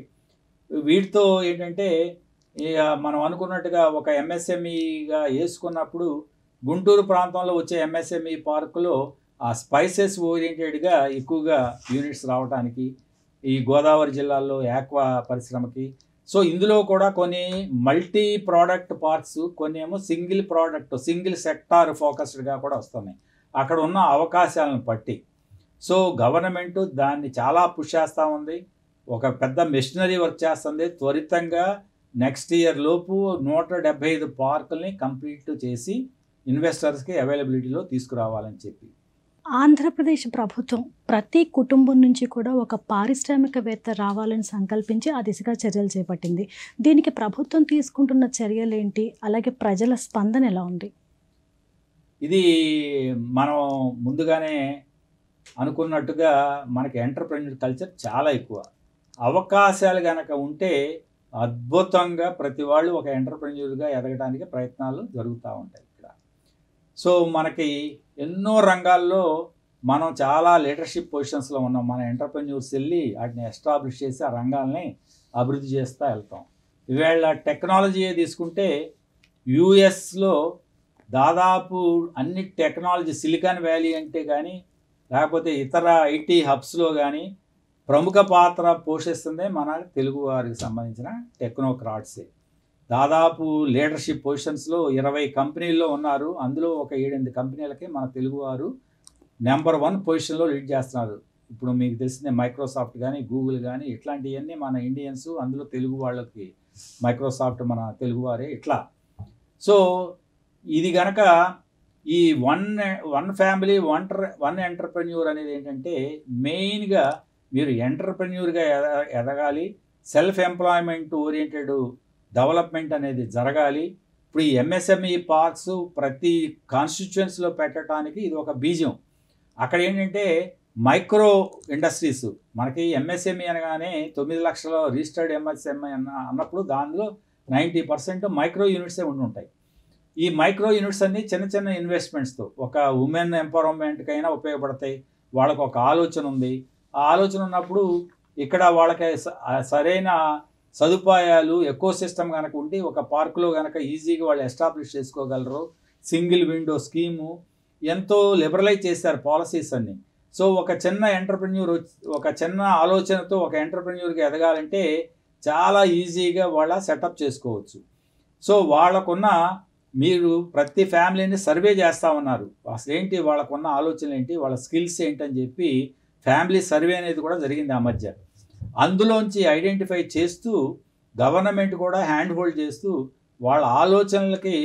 వీటితో ఏంటంటే మనం అనుకున్నట్టుగా ఒక ఎంఎస్ఎంఈగా వేసుకున్నప్పుడు గుంటూరు ప్రాంతంలో వచ్చే ఎంఎస్ఎంఈ పార్కులో ఆ స్పైసెస్ ఓరియంటెడ్గా ఎక్కువగా యూనిట్స్ రావడానికి, ఈ గోదావరి జిల్లాల్లో యాక్వా పరిశ్రమకి. సో ఇందులో కూడా కొన్ని మల్టీ ప్రోడక్ట్ పార్క్స్, కొన్ని ఏమో సింగిల్ సెక్టార్ ఫోకస్డ్గా కూడా వస్తున్నాయి అక్కడ ఉన్న అవకాశాలను బట్టి. సో గవర్నమెంట్ దాన్ని చాలా పుష్ చేస్తూ ఉంది, ఒక పెద్ద మెషినరీ వర్క్ చేస్తుంది. త్వరితంగా నెక్స్ట్ ఇయర్ లోపు 175 పార్కుల్ని కంప్లీట్ చేసి ఇన్వెస్టర్స్కి అవైలబిలిటీలో తీసుకురావాలని చెప్పి ఆంధ్రప్రదేశ్ ప్రభుత్వం ప్రతి కుటుంబం నుంచి కూడా ఒక పారిశ్రామికవేత్త రావాలని సంకల్పించి ఆ దిశగా చర్యలు చేపట్టింది. దీనికి ప్రభుత్వం తీసుకుంటున్న చర్యలు ఏంటి, అలాగే ప్రజల స్పందన ఎలా ఉంది? ఇది మనం ముందుగానే అనుకున్నట్టుగా మనకి ఎంటర్‌ప్రెన్యూర్ కల్చర్ చాలా ఎక్కువ. అవకాశాలు గనక ఉంటే అద్భుతంగా ప్రతి వాళ్ళు ఒక ఎంటర్‌ప్రెన్యూర్‌గా ఎదగడానికి ప్రయత్నాలు జరుగుతూ ఉంటాయి ఇక్కడ. సో మనకి ఎన్నో రంగాల్లో మనం చాలా లీడర్‌షిప్ పొజిషన్స్‌లో ఉన్నాం. మన ఎంటర్‌ప్రెన్యూర్స్ వెళ్ళి వాటిని ఎస్టాబ్లిష్ చేసి ఆ రంగాల్ని అభివృద్ధి చేస్తూ వెళ్తాం. ఈవేళ టెక్నాలజీయే తీసుకుంటే యూఎస్‌లో దాదాపు అన్ని టెక్నాలజీ సిలికాన్ వ్యాలీ అంటే కానీ లేకపోతే ఇతర ఐటీ హబ్స్లో కానీ ప్రముఖ పాత్ర పోషిస్తుందే మన తెలుగు వారికి సంబంధించిన టెక్నోక్రాట్సే. దాదాపు లీడర్షిప్ పొజిషన్స్లో 20 కంపెనీల్లో ఉన్నారు. అందులో ఒక 7-8 కంపెనీలకి మన తెలుగువారు నెంబర్ 1 పొజిషన్లో లీడ్ చేస్తున్నారు. ఇప్పుడు మీకు తెలిసిందే మైక్రోసాఫ్ట్ కానీ గూగుల్ కానీ ఇట్లాంటివన్నీ మన ఇండియన్స్, అందులో తెలుగు వాళ్ళకి మైక్రోసాఫ్ట్ మన తెలుగువారే ఇట్లా. సో ఇది గనక ఈ వన్ ఫ్యామిలీ వన్ ఎంటర్‌ప్రెన్యూర్ అనేది ఏంటంటే మెయిన్గా మీరు ఎంటర్‌ప్రెన్యూర్‌గా ఎదగాలి. సెల్ఫ్ ఎంప్లాయ్మెంట్ ఓరియంటెడ్ డెవలప్మెంట్ అనేది జరగాలి. ఇప్పుడు ఈ ఎంఎస్ఎంఈ పార్క్స్ ప్రతి కాన్స్టిట్యుయెన్సీలో పెట్టడానికి ఇది ఒక బీజం. అక్కడ ఏంటంటే మైక్రో ఇండస్ట్రీస్ మనకి ఎంఎస్ఎంఈ అనగానే 9 లక్షల రిజిస్టర్డ్ ఎంఎస్ఎంఈ అన్నప్పుడు దానిలో 90% మైక్రో యూనిట్సే ఉంటాయి. ఈ మైక్రో యూనిట్స్ అన్ని చిన్న చిన్న ఇన్వెస్ట్మెంట్స్తో ఒక ఉమెన్ ఎంపవర్మెంట్కైనా ఉపయోగపడతాయి. వాళ్ళకు ఒక ఆలోచన ఉంది. ఆ ఆలోచన ఉన్నప్పుడు ఇక్కడ వాళ్ళకి సరైన సదుపాయాలు ఎకో సిస్టమ్ కనుక ఉండి ఒక పార్కులో కనుక ఈజీగా వాళ్ళు ఎస్టాబ్లిష్ చేసుకోగలరు. సింగిల్ విండో స్కీము ఎంతో లిబరలైజ్ చేశారు పాలసీస్ అన్ని. సో ఒక చిన్న ఎంటర్‌ప్రెన్యూర్ ఒక చిన్న ఆలోచనతో ఒక ఎంటర్‌ప్రెన్యూర్‌గా ఎదగాలంటే చాలా ఈజీగా వాళ్ళ సెటప్ చేసుకోవచ్చు. సో వాళ్ళకున్న మీరు ప్రతి ఫ్యామిలీని సర్వే చేస్తూ ఉన్నారు. అసలు ఏంటి వాళ్ళకున్న ఆలోచనలు ఏంటి, వాళ్ళ స్కిల్స్ ఏంటని చెప్పి ఫ్యామిలీ సర్వే అనేది కూడా జరిగింది ఆ మధ్య. అందులోంచి ఐడెంటిఫై చేస్తూ గవర్నమెంట్ కూడా హ్యాండ్ హోల్డ్ చేస్తూ వాళ్ళ ఆలోచనలకి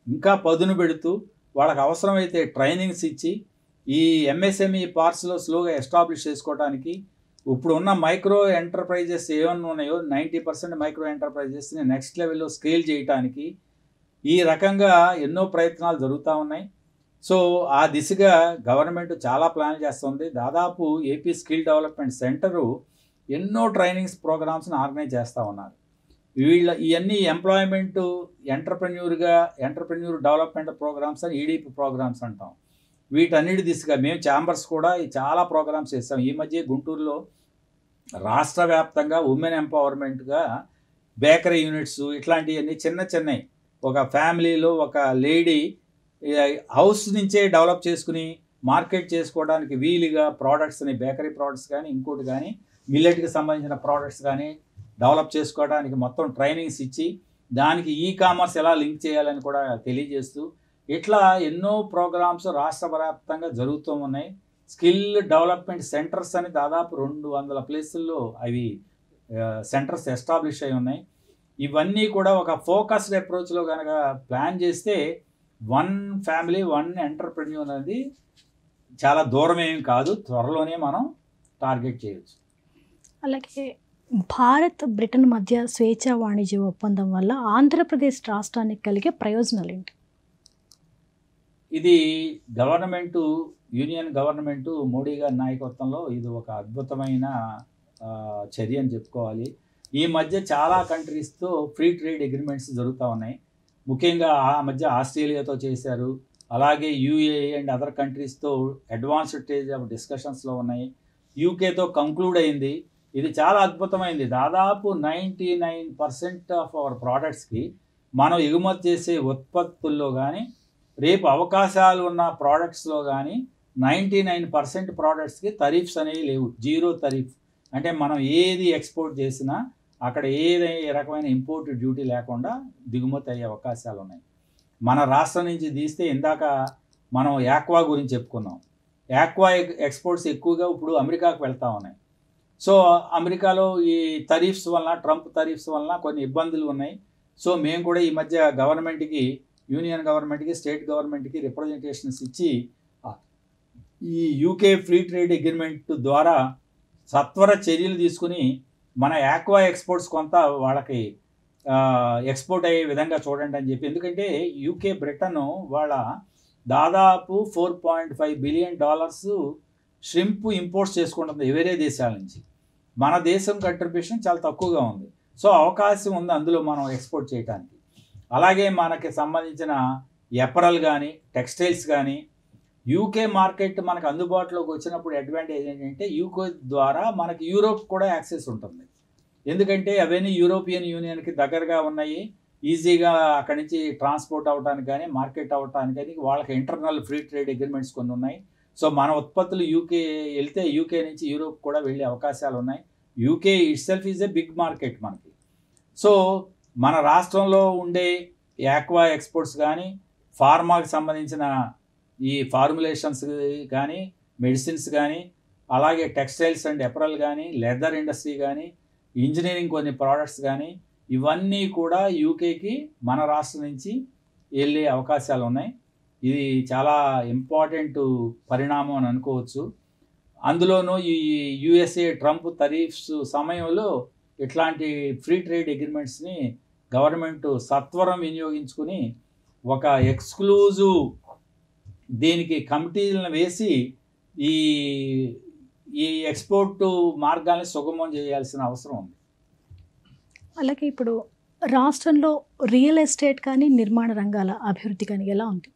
ఇంకా పదును పెడుతూ వాళ్ళకి అవసరమైతే ట్రైనింగ్స్ ఇచ్చి ఈ ఎంఎస్ఎంఈ పార్ట్స్లో స్లోగా ఎస్టాబ్లిష్ చేసుకోవడానికి ఇప్పుడు ఉన్న మైక్రో ఎంటర్ప్రైజెస్ ఏమన్నా ఉన్నాయో 90% మైక్రో ఎంటర్ప్రైజెస్ని నెక్స్ట్ లెవెల్లో స్కేల్ చేయడానికి ఈ రకంగా ఎన్నో ప్రయత్నాలు జరుగుతూ ఉన్నాయి. సో ఆ దిశగా గవర్నమెంట్ చాలా ప్లాన్ చేస్తుంది. దాదాపు ఏపీ స్కిల్ డెవలప్మెంట్ సెంటరు ఎన్నో ట్రైనింగ్స్ ప్రోగ్రామ్స్ని ఆర్గనైజ్ చేస్తూ ఉన్నారు. ఇవన్నీ ఎంప్లాయ్మెంట్ ఎంటర్‌ప్రెన్యూర్ డెవలప్మెంట్ ప్రోగ్రామ్స్ అని ఈడీపీ ప్రోగ్రామ్స్ అంటాం. వీటన్నిటి దిశగా మేము ఛాంబర్స్ కూడా చాలా ప్రోగ్రామ్స్ చేస్తాం. ఈ మధ్య గుంటూరులో రాష్ట్ర వ్యాప్తంగా ఉమెన్ ఎంపవర్మెంట్గా బేకరీ యూనిట్స్ ఇట్లాంటివన్నీ చిన్నవి ఒక ఫ్యామిలీలో ఒక లేడీ హౌస్ నుంచే డెవలప్ చేసుకుని మార్కెట్ చేసుకోవడానికి వీలుగా ప్రోడక్ట్స్ని బేకరీ ప్రోడక్ట్స్ కానీ ఇంకోటి కానీ మిల్లెట్కి సంబంధించిన ప్రోడక్ట్స్ కానీ డెవలప్ చేసుకోవడానికి మొత్తం ట్రైనింగ్స్ ఇచ్చి దానికి కామర్స్ ఎలా లింక్ చేయాలని కూడా తెలియజేస్తూ ఇట్లా ఎన్నో ప్రోగ్రామ్స్ రాష్ట్ర వ్యాప్తంగా జరుగుతూ ఉన్నాయి. స్కిల్ డెవలప్మెంట్ సెంటర్స్ అని దాదాపు 200 ప్లేసుల్లో అవి సెంటర్స్ ఎస్టాబ్లిష్ అయి ఉన్నాయి. ఇవన్నీ కూడా ఒక ఫోకస్డ్ అప్రోచ్లో కనుక ప్లాన్ చేస్తే వన్ ఫ్యామిలీ వన్ ఎంటర్‌ప్రెన్యూర్ అనేది చాలా దూరం ఏం కాదు, త్వరలోనే మనం టార్గెట్ చేయొచ్చు. అలాగే భారత్ బ్రిటన్ మధ్య స్వేచ్ఛా వాణిజ్య ఒప్పందం వల్ల ఆంధ్రప్రదేశ్ రాష్ట్రానికి కలిగే ప్రయోజనాలు ఏంటి? ఇది యూనియన్ గవర్నమెంటు మోడీ గారి నాయకత్వంలో ఇది ఒక అద్భుతమైన చర్య అని చెప్పుకోవాలి. ఈ మధ్య చాలా కంట్రీస్తో ఫ్రీ ట్రేడ్ అగ్రిమెంట్స్ జరుగుతూ ఉన్నాయి. ముఖ్యంగా ఆ మధ్య ఆస్ట్రేలియాతో చేశారు. అలాగే యూఏఈ అండ్ అదర్ కంట్రీస్తో అడ్వాన్స్డ్ స్టేజ్ ఆఫ్ డిస్కషన్స్లో ఉన్నాయి. యూకేతో కంక్లూడ్ అయింది. ఇది చాలా అద్భుతమైంది. దాదాపు 99% ఆఫ్ అవర్ ప్రోడక్ట్స్కి మనం ఎగుమతి చేసే ఉత్పత్తుల్లో కానీ రేపు అవకాశాలు ఉన్న ప్రోడక్ట్స్లో కానీ 99% ప్రోడక్ట్స్కి తరీఫ్స్ అనేవి లేవు. జీరో తరీఫ్ అంటే మనం ఏది ఎక్స్పోర్ట్ చేసినా అక్కడ ఏ రకమైన ఇంపోర్ట్ డ్యూటీ లేకుండా దిగుమతి అయ్యే అవకాశాలు ఉన్నాయి. మన రాష్ట్రం నుంచి తీస్తే ఇందాక మనం యాక్వా గురించి చెప్పుకున్నాం. యాక్వా ఎక్స్పోర్ట్స్ ఎక్కువగా ఇప్పుడు అమెరికాకు వెళ్తూ ఉన్నాయి. సో అమెరికాలో ఈ తరీఫ్స్ వలన ట్రంప్ తరీఫ్స్ వలన కొన్ని ఇబ్బందులు ఉన్నాయి. సో మేము కూడా ఈ మధ్య గవర్నమెంట్కి యూనియన్ గవర్నమెంట్కి స్టేట్ గవర్నమెంట్కి రిప్రజెంటేషన్స్ ఇచ్చి ఈ యూకే ఫ్రీ ట్రేడ్ అగ్రిమెంట్ ద్వారా సత్వర చర్యలు తీసుకుని మన యాక్వా ఎక్స్పోర్ట్స్ కొంత వాళ్ళకి ఎక్స్పోర్ట్ అయ్యే విధంగా చూడండి అని చెప్పి. ఎందుకంటే యూకే బ్రిటన్ వాళ్ళ దాదాపు $4.5 బిలియన్ షింప్ ఇంపోర్ట్స్ చేసుకుంటుంది వేరే దేశాల నుంచి. మన దేశం కంట్రిబ్యూషన్ చాలా తక్కువగా ఉంది. సో అవకాశం ఉంది అందులో మనం ఎక్స్పోర్ట్ చేయడానికి. అలాగే మనకి సంబంధించిన ఎపరల్ కానీ టెక్స్టైల్స్ కానీ యూకే మార్కెట్ మనకు అందుబాటులోకి వచ్చినప్పుడు అడ్వాంటేజ్ ఏంటంటే యూకే ద్వారా మనకి యూరోప్ కూడా యాక్సెస్ ఉంటుంది. ఎందుకంటే అవన్నీ యూరోపియన్ యూనియన్కి దగ్గరగా ఉన్నాయి, ఈజీగా అక్కడి నుంచి ట్రాన్స్పోర్ట్ అవ్వడానికి కానీ మార్కెట్ అవ్వడానికి కానీ వాళ్ళకి ఇంటర్నల్ ఫ్రీ ట్రేడ్ అగ్రిమెంట్స్ కొన్ని ఉన్నాయి. సో మన ఉత్పత్తులు యూకే వెళ్తే యూకే నుంచి యూరోప్ కూడా వెళ్ళే అవకాశాలు ఉన్నాయి. UK itself is a big market మనకి. సో మన రాష్ట్రంలో ఉండే యాక్వా ఎక్స్పోర్ట్స్ కానీ ఫార్మాకి సంబంధించిన ఈ ఫార్ములేషన్స్ కానీ మెడిసిన్స్ కానీ అలాగే టెక్స్టైల్స్ అండ్ ఎపరల్ కానీ లెదర్ ఇండస్ట్రీ కానీ ఇంజనీరింగ్ కొన్ని ప్రోడక్ట్స్ కానీ ఇవన్నీ కూడా యూకేకి మన రాష్ట్రం నుంచి వెళ్ళే అవకాశాలు ఉన్నాయి. ఇది చాలా ఇంపార్టెంట్ పరిణామం అని అనుకోవచ్చు. అందులోనూ ఈ యుఎస్ఏ ట్రంప్ తరీఫ్స్ సమయంలో ఇట్లాంటి ఫ్రీ ట్రేడ్ అగ్రిమెంట్స్ని గవర్నమెంట్ సత్వరం వినియోగించుకుని ఒక ఎక్స్క్లూజివ్ దీనికి కమిటీలను వేసి ఈ ఈ ఎక్స్పోర్ట్ మార్గాన్ని సుగమం చేయాల్సిన అవసరం ఉంది. అలాగే ఇప్పుడు రాష్ట్రంలో రియల్ ఎస్టేట్ కానీ నిర్మాణ రంగాల అభివృద్ధి కానీ ఎలా ఉంది?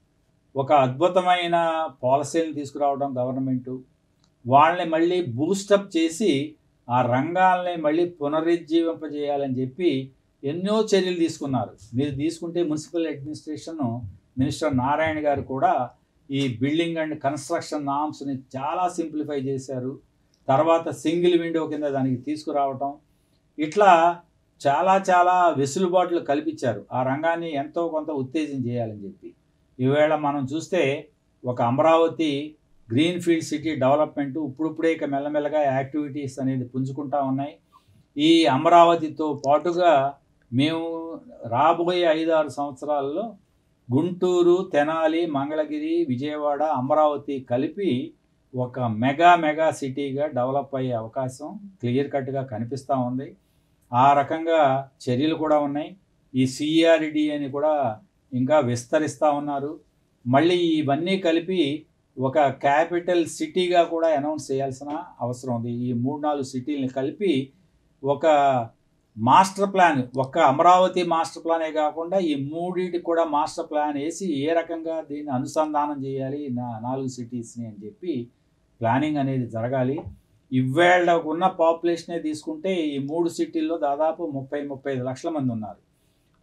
ఒక అద్భుతమైన పాలసీని తీసుకురావడం గవర్నమెంటు, వాళ్ళని మళ్ళీ బూస్టప్ చేసి ఆ రంగాల్ని మళ్ళీ పునరుజ్జీవింపజేయాలని చెప్పి ఎన్నో చర్యలు తీసుకున్నారు. మీరు తీసుకుంటే మున్సిపల్ అడ్మినిస్ట్రేషన్ మినిస్టర్ నారాయణ గారు కూడా ఈ బిల్డింగ్ అండ్ కన్స్ట్రక్షన్ నామ్స్ని చాలా సింప్లిఫై చేశారు. తర్వాత సింగిల్ విండో కింద దానికి తీసుకురావటం, ఇట్లా చాలా చాలా వెసులుబాట్లు కల్పించారు. ఆ రంగాన్ని ఎంతో కొంత ఉత్తేజం చేయాలని చెప్పి ఈవేళ మనం చూస్తే ఒక Amaravati green field city development ఇప్పుడిప్పుడే ఇక మెల్లమెల్లగా యాక్టివిటీస్ అనేది పుంజుకుంటా ఉన్నాయి. ఈ అమరావతితో పాటుగా మేము రాబోయే 5-6 సంవత్సరాల్లో గుంటూరు, తెనాలి, మంగళగిరి, విజయవాడ, అమరావతి కలిపి ఒక మెగా సిటీగా డెవలప్ అయ్యే అవకాశం క్లియర్ కట్గా కనిపిస్తూ ఉంది. ఆ రకంగా చర్యలు కూడా ఉన్నాయి. ఈ సిఆర్డి అని కూడా ఇంకా విస్తరిస్తూ ఉన్నారు. మళ్ళీ ఇవన్నీ కలిపి ఒక క్యాపిటల్ సిటీగా కూడా అనౌన్స్ చేయాల్సిన అవసరం ఉంది. ఈ 3-4 సిటీలని కలిపి ఒక మాస్టర్ ప్లాన్, ఒక్క అమరావతి మాస్టర్ ప్లానే కాకుండా ఈ మూడింటికి కూడా మాస్టర్ ప్లాన్ వేసి ఏ రకంగా దీన్ని అనుసంధానం చేయాలి 4 సిటీస్ని అని చెప్పి ప్లానింగ్ అనేది జరగాలి. ఇవాళ ఉన్న పాపులేషనే తీసుకుంటే ఈ 3 సిటీల్లో దాదాపు 30-35 లక్షల మంది ఉన్నారు.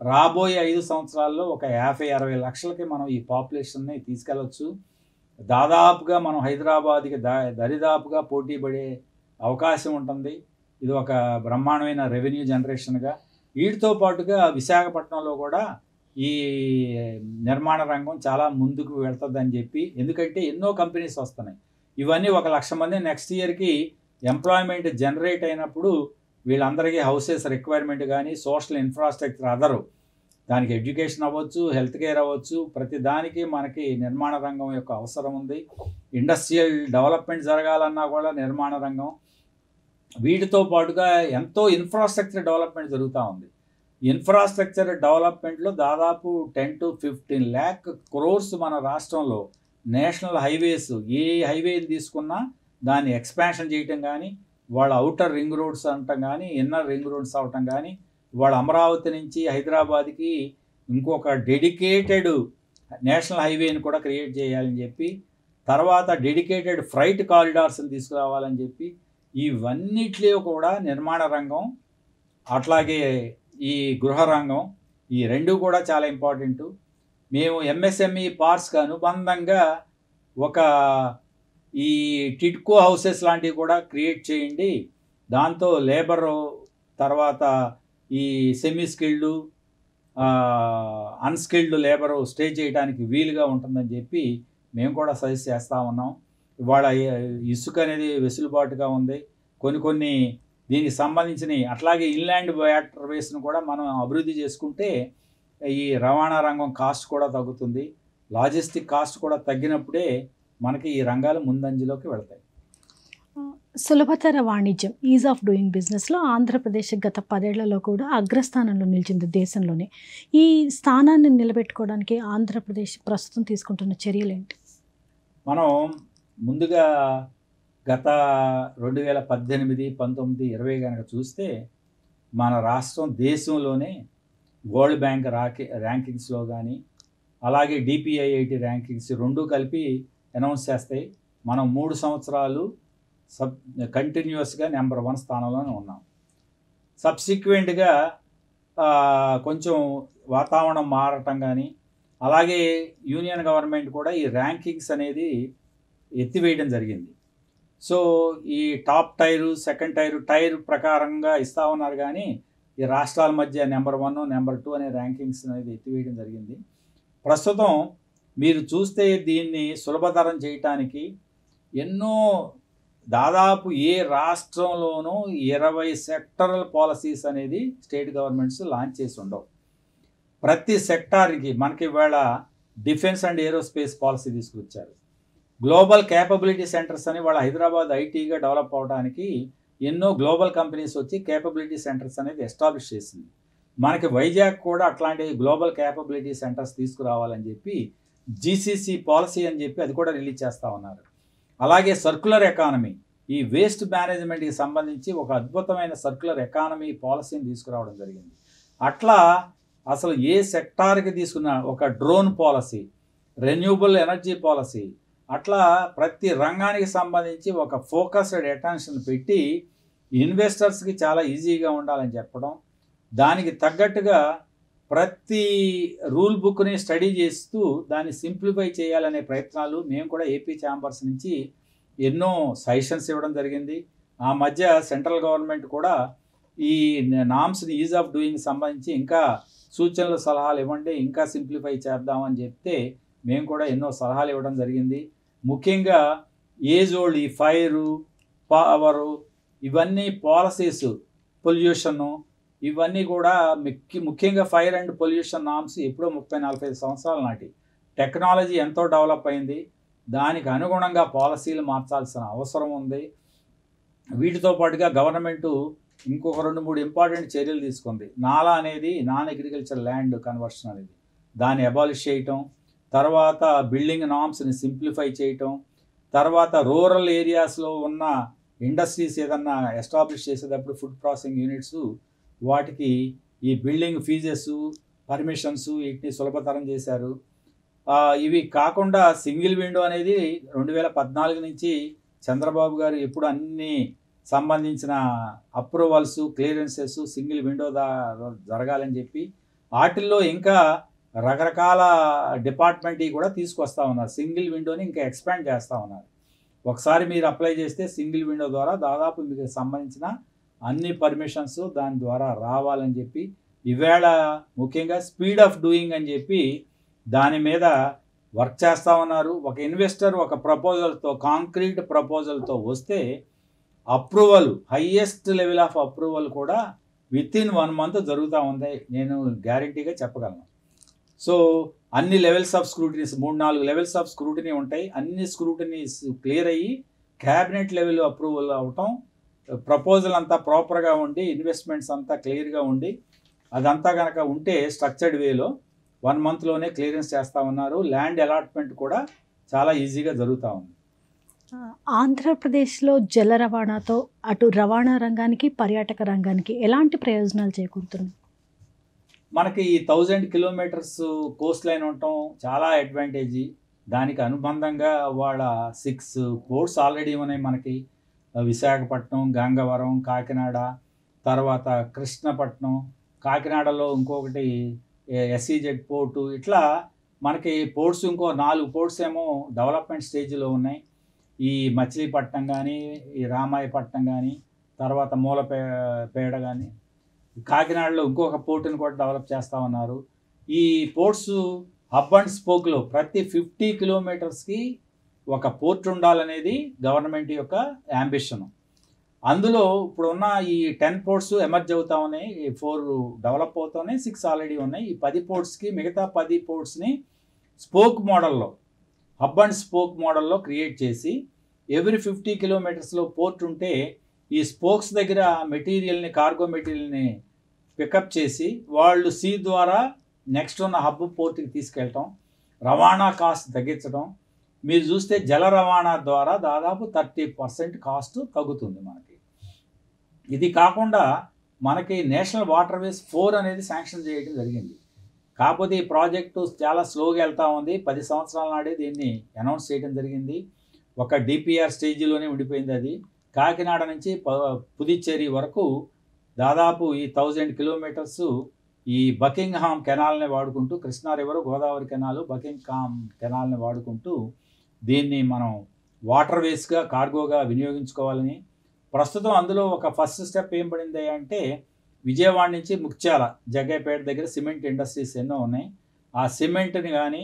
రాబోయే 5 సంవత్సరాల్లో ఒక 50-60 లక్షలకి మనం ఈ పాపులేషన్ని తీసుకెళ్ళవచ్చు. దాదాపుగా మనం హైదరాబాద్కి దరిదాపుగా పోటీ పడే అవకాశం ఉంటుంది. ఇది ఒక బ్రహ్మాండమైన రెవెన్యూ జనరేషన్గా. వీటితో పాటుగా విశాఖపట్నంలో కూడా ఈ నిర్మాణ రంగం చాలా ముందుకు వెళ్తుందని చెప్పి, ఎందుకంటే ఎన్నో కంపెనీస్ వస్తున్నాయి. ఇవన్నీ 1,00,000 మంది నెక్స్ట్ ఇయర్కి ఎంప్లాయ్మెంట్ జనరేట్ అయినప్పుడు వీళ్ళందరికీ హౌసెస్ రిక్వైర్మెంట్ కానీ సోషల్ ఇన్ఫ్రాస్ట్రక్చర్ అదరు దానికి ఎడ్యుకేషన్ అవ్వచ్చు, హెల్త్ కేర్ అవ్వచ్చు, ప్రతి దానికి మనకి నిర్మాణ రంగం యొక్క అవసరం ఉంది. ఇండస్ట్రియల్ డెవలప్మెంట్ జరగాలన్నా కూడా నిర్మాణ రంగం. వీటితో పాటుగా ఎంతో ఇన్ఫ్రాస్ట్రక్చర్ డెవలప్మెంట్ జరుగుతూ ఉంది. ఇన్ఫ్రాస్ట్రక్చర్ డెవలప్మెంట్లో దాదాపు 10-15 lakh crores మన రాష్ట్రంలో నేషనల్ హైవేస్, ఏ హైవేని తీసుకున్నా దాన్ని ఎక్స్పాన్షన్ చేయటం కానీ, వాళ్ళ అవుటర్ రింగ్ రోడ్స్ అనటం కానీ, ఇన్నర్ రింగ్ రోడ్స్ అవటం కానీ, వాళ్ళ అమరావతి నుంచి హైదరాబాద్కి ఇంకొక డెడికేటెడ్ నేషనల్ హైవేని కూడా క్రియేట్ చేయాలని చెప్పి, తర్వాత డెడికేటెడ్ ఫ్రైట్ కారిడార్స్ని తీసుకురావాలని చెప్పి, ఇవన్నిట్లో కూడా నిర్మాణ రంగం అట్లాగే ఈ గృహ రంగం ఈ రెండు కూడా చాలా ఇంపార్టెంటు. మేము ఎంఎస్ఎంఈ పార్క్స్కి అనుబంధంగా ఒక ఈ టిడ్కో హౌసెస్ లాంటివి కూడా క్రియేట్ చేయండి, దాంతో లేబరు తర్వాత ఈ semi skilled unskilled labour stay చేయడానికి వీలుగా ఉంటుందని చెప్పి మేము కూడా సజెస్ట్ చేస్తూ ఉన్నాం. ఇవాళ ఇసుక అనేది వెసులుబాటుగా ఉంది. కొన్ని దీనికి సంబంధించినవి అట్లాగే ఇన్లాండ్ వాటర్వేస్ను కూడా మనం అభివృద్ధి చేసుకుంటే ఈ రవాణా రంగం కాస్ట్ కూడా తగ్గుతుంది. లాజిస్టిక్ కాస్ట్ కూడా తగ్గినప్పుడే మనకి ఈ రంగాలు ముందంజలోకి వెళ్తాయి. సులభతర వాణిజ్యం, ఈజ్ ఆఫ్ డూయింగ్ బిజినెస్లో ఆంధ్రప్రదేశ్ గత 10 ఏళ్లలో కూడా అగ్రస్థానంలో నిలిచింది దేశంలోనే. ఈ స్థానాన్ని నిలబెట్టుకోవడానికి ఆంధ్రప్రదేశ్ ప్రస్తుతం తీసుకుంటున్న చర్యలు ఏంటి? మనం ముందుగా గత 2018, 19, 20 కనుక చూస్తే మన రాష్ట్రం దేశంలోనే వరల్డ్ బ్యాంక్ ర్యాంకింగ్స్లో కానీ అలాగే DPIIT ర్యాంకింగ్స్ రెండూ కలిపి అనౌన్స్ చేస్తాయి. మనం 3 సంవత్సరాలు కంటిన్యూస్గా నెంబర్ 1 స్థానంలోనే ఉన్నాం. సబ్సిక్వెంట్గా కొంచెం వాతావరణం మారటం కానీ అలాగే యూనియన్ గవర్నమెంట్ కూడా ఈ ర్యాంకింగ్స్ అనేది ఎత్తివేయడం జరిగింది. సో ఈ టాప్ టైరు, సెకండ్ టైర్ ప్రకారంగా ఇస్తూ ఉన్నారు కానీ ఈ రాష్ట్రాల మధ్య నెంబర్ 1, నెంబర్ 2 అనే ర్యాంకింగ్స్ అనేది ఎత్తివేయడం జరిగింది. ప్రస్తుతం మీరు చూస్తే దీన్ని సులభతరం చేయటానికి ఎన్నో దాదాపు ఏ రాష్ట్రంలోనూ 20 సెక్టరల్ పాలసీస్ అనేది స్టేట్ గవర్నమెంట్స్ లాంచ్ చేసి ఉండవు. ప్రతి సెక్టార్కి మనకి ఇవాళ డిఫెన్స్ అండ్ ఏరోస్పేస్ పాలసీ తీసుకొచ్చారు. గ్లోబల్ క్యాపబిలిటీ సెంటర్స్ అని వాళ్ళ హైదరాబాద్ ఐటీగా డెవలప్ అవడానికి ఎన్నో గ్లోబల్ కంపెనీస్ వచ్చి క్యాపబిలిటీ సెంటర్స్ అనేది ఎస్టాబ్లిష్ చేసింది. మనకి వైజాగ్ కూడా అట్లాంటి గ్లోబల్ క్యాపబిలిటీ సెంటర్స్ తీసుకురావాలని చెప్పి GCC పాలసీ అని చెప్పి అది కూడా రిలీజ్ చేస్తూ ఉన్నారు. అలాగే సర్క్యులర్ ఎకానమీ, ఈ వేస్ట్ మేనేజ్మెంట్కి సంబంధించి ఒక అద్భుతమైన సర్క్యులర్ ఎకానమీ పాలసీని తీసుకురావడం జరిగింది. అట్లా అసలు ఏ సెక్టార్కి తీసుకున్న ఒక drone policy, renewable energy policy, అట్లా ప్రతి రంగానికి సంబంధించి ఒక ఫోకస్డ్ అటెన్షన్ పెట్టి ఇన్వెస్టర్స్కి చాలా ఈజీగా ఉండాలని చెప్పడం, దానికి తగ్గట్టుగా ప్రతి రూల్ బుక్ని స్టడీ చేస్తూ దాన్ని సింప్లిఫై చేయాలనే ప్రయత్నాలు మేము కూడా ఏపీ ఛాంబర్స్ నుంచి ఎన్నో సజెషన్స్ ఇవ్వడం జరిగింది. ఆ మధ్య సెంట్రల్ గవర్నమెంట్ కూడా ఈ నామ్స్ని ఈజ్ ఆఫ్ డూయింగ్ సంబంధించి ఇంకా సూచనలు సలహాలు ఇవ్వండి, ఇంకా సింప్లిఫై చేద్దామని చెప్తే మేము కూడా ఎన్నో సలహాలు ఇవ్వడం జరిగింది. ముఖ్యంగా ఏజ్ ఓల్డ్ ఈ ఫైరు, పవరు, ఇవన్నీ పాలసీస్, పొల్యూషను, ఇవన్నీ కూడా ముఖ్యంగా ఫైర్ అండ్ పొల్యూషన్ నామ్స్ ఎప్పుడో 30-45 సంవత్సరాల నాటి టెక్నాలజీ ఎంతో డెవలప్ అయింది. దానికి అనుగుణంగా పాలసీలు మార్చాల్సిన అవసరం ఉంది. వీటితో పాటుగా గవర్నమెంటు ఇంకొక 2-3 ఇంపార్టెంట్ చర్యలు తీసుకుంది. నాలా అనేది నాన్ అగ్రికల్చర్ ల్యాండ్ కన్వర్షన్ అనేది దాన్ని అబాలిష్ చేయటం, తర్వాత బిల్డింగ్ నామ్స్ని సింప్లిఫై చేయటం, తర్వాత రూరల్ ఏరియాస్లో ఉన్న ఇండస్ట్రీస్ ఏదన్నా ఎస్టాబ్లిష్ చేసేటప్పుడు ఫుడ్ ప్రాసెసింగ్ యూనిట్స్ వాటికి ఈ బిల్డింగ్ ఫీజెస్, పర్మిషన్స్ వీటిని సులభతరం చేశారు. ఇవి కాకుండా సింగిల్ విండో అనేది 2014 నుంచి చంద్రబాబు గారు ఎప్పుడు అన్ని సంబంధించిన అప్రూవల్స్, క్లియరెన్సెస్ సింగిల్ విండో జరగాలని చెప్పి వాటిల్లో ఇంకా రకరకాల డిపార్ట్మెంట్ కూడా తీసుకొస్తా ఉన్నారు. సింగిల్ విండోని ఇంకా ఎక్స్పాండ్ చేస్తూ ఉన్నారు. ఒకసారి మీరు అప్లై చేస్తే సింగిల్ విండో ద్వారా దాదాపు మీకు సంబంధించిన అన్ని పర్మిషన్స్ దాని ద్వారా రావాలని చెప్పి ఈవేళ ముఖ్యంగా స్పీడ్ ఆఫ్ డూయింగ్ అని చెప్పి దాని మీద వర్క్ చేస్తూ ఉన్నారు. ఒక ఇన్వెస్టర్ ఒక ప్రపోజల్తో, కాంక్రీట్ ప్రపోజల్తో వస్తే approval, highest level of approval కూడా వితిన్ 1 month జరుగుతూ ఉంది, నేను గ్యారంటీగా చెప్పగలను. సో అన్ని levels of scrutinies, 3-4 levels of scrutiny ఉంటాయి. అన్ని స్క్రూటినీస్ క్లియర్ అయ్యి క్యాబినెట్ లెవెల్ అప్రూవల్ అవటం, ప్రపోజల్ అంతా ప్రాపర్గా ఉండి, ఇన్వెస్ట్మెంట్స్ అంతా క్లియర్గా ఉండి, అదంతా కనుక ఉంటే స్ట్రక్చర్డ్ వేలో 1 monthలోనే క్లియరెన్స్ చేస్తూ ఉన్నారు. ల్యాండ్ అలాట్మెంట్ కూడా చాలా ఈజీగా జరుగుతూ ఉంది. ఆంధ్రప్రదేశ్లో జల రవాణాతో అటు రవాణా రంగానికి, పర్యాటక రంగానికి ఎలాంటి ప్రయోజనాలు చేకూరుతున్నాయి? మనకి ఈ 1000 kilometers కోస్ట్ లైన్ ఉండటం చాలా అడ్వాంటేజీ. దానికి అనుబంధంగా వాళ్ళ 6 పోర్ట్స్ ఆల్రెడీ ఉన్నాయి మనకి. విశాఖపట్నం, గంగవరం, కాకినాడ, తర్వాత కృష్ణపట్నం, కాకినాడలో ఇంకొకటి SEZ పోర్టు, ఇట్లా మనకి పోర్ట్స్ ఇంకో 4 పోర్ట్స్ ఏమో డెవలప్మెంట్ స్టేజ్లో ఉన్నాయి. ఈ మచిలీపట్నం కానీ, ఈ రామాయపట్నం కానీ, తర్వాత మూలపేడ కానీ, కాకినాడలో ఇంకొక పోర్టుని కూడా డెవలప్ చేస్తూ ఉన్నారు. ఈ పోర్ట్స్ హబ్ అండ్ స్పోక్లో ప్రతి 50 kilometersకి ఒక పోర్ట్ ఉండాలనేది గవర్నమెంట్ యొక్క యాంబిషన్. అందులో ఇప్పుడున్న ఈ 10 పోర్ట్స్ ఎమర్జ్ అవుతా ఉన్నాయి, 4 డెవలప్ అవుతున్నాయి, 6 ఆల్రెడీ ఉన్నాయి. ఈ 10 పోర్ట్స్కి మిగతా 10 పోర్ట్స్ని స్పోక్ మోడల్లో, హబ్ అండ్ స్పోక్ మోడల్లో క్రియేట్ చేసి ఎవ్రీ 50 kilometersలో పోర్ట్ ఉంటే ఈ స్పోక్స్ దగ్గర మెటీరియల్ని, కార్గో మెటీరియల్ని పికప్ చేసి వాళ్ళు సీ ద్వారా నెక్స్ట్ ఉన్న హబ్ పోర్ట్కి తీసుకెళ్ళటం, రవాణా కాస్ట్ తగ్గించడం, మీరు చూస్తే జల రవాణా ద్వారా దాదాపు 30% కాస్ట్ తగ్గుతుంది మనకి. ఇది కాకుండా మనకి నేషనల్ వాటర్ వేస్ 4 అనేది శాంక్షన్ చేయడం జరిగింది. కాకపోతే ఈ ప్రాజెక్టు చాలా స్లోగా వెళ్తూ ఉంది. 10 సంవత్సరాల నాడే దీన్ని అనౌన్స్ చేయడం జరిగింది. ఒక డిపిఆర్ స్టేజ్లోనే ఉండిపోయింది అది. కాకినాడ నుంచి పుదుచ్చేరి వరకు దాదాపు ఈ 1000 కిలోమీటర్స్ ఈ బకింగ్హామ్ కెనాల్ని వాడుకుంటూ, Krishna river, Godavari canal, Buckingham కెనాల్ని వాడుకుంటూ దీన్ని మనం వాటర్ వేస్గా కార్గోగా వినియోగించుకోవాలని. ప్రస్తుతం అందులో ఒక ఫస్ట్ స్టెప్ ఏం పడింది అంటే విజయవాడ నుంచి ముఖ్యాల జగ్గైపేట దగ్గర సిమెంట్ ఇండస్ట్రీస్ ఎన్నో ఉన్నాయి. ఆ సిమెంట్ని కానీ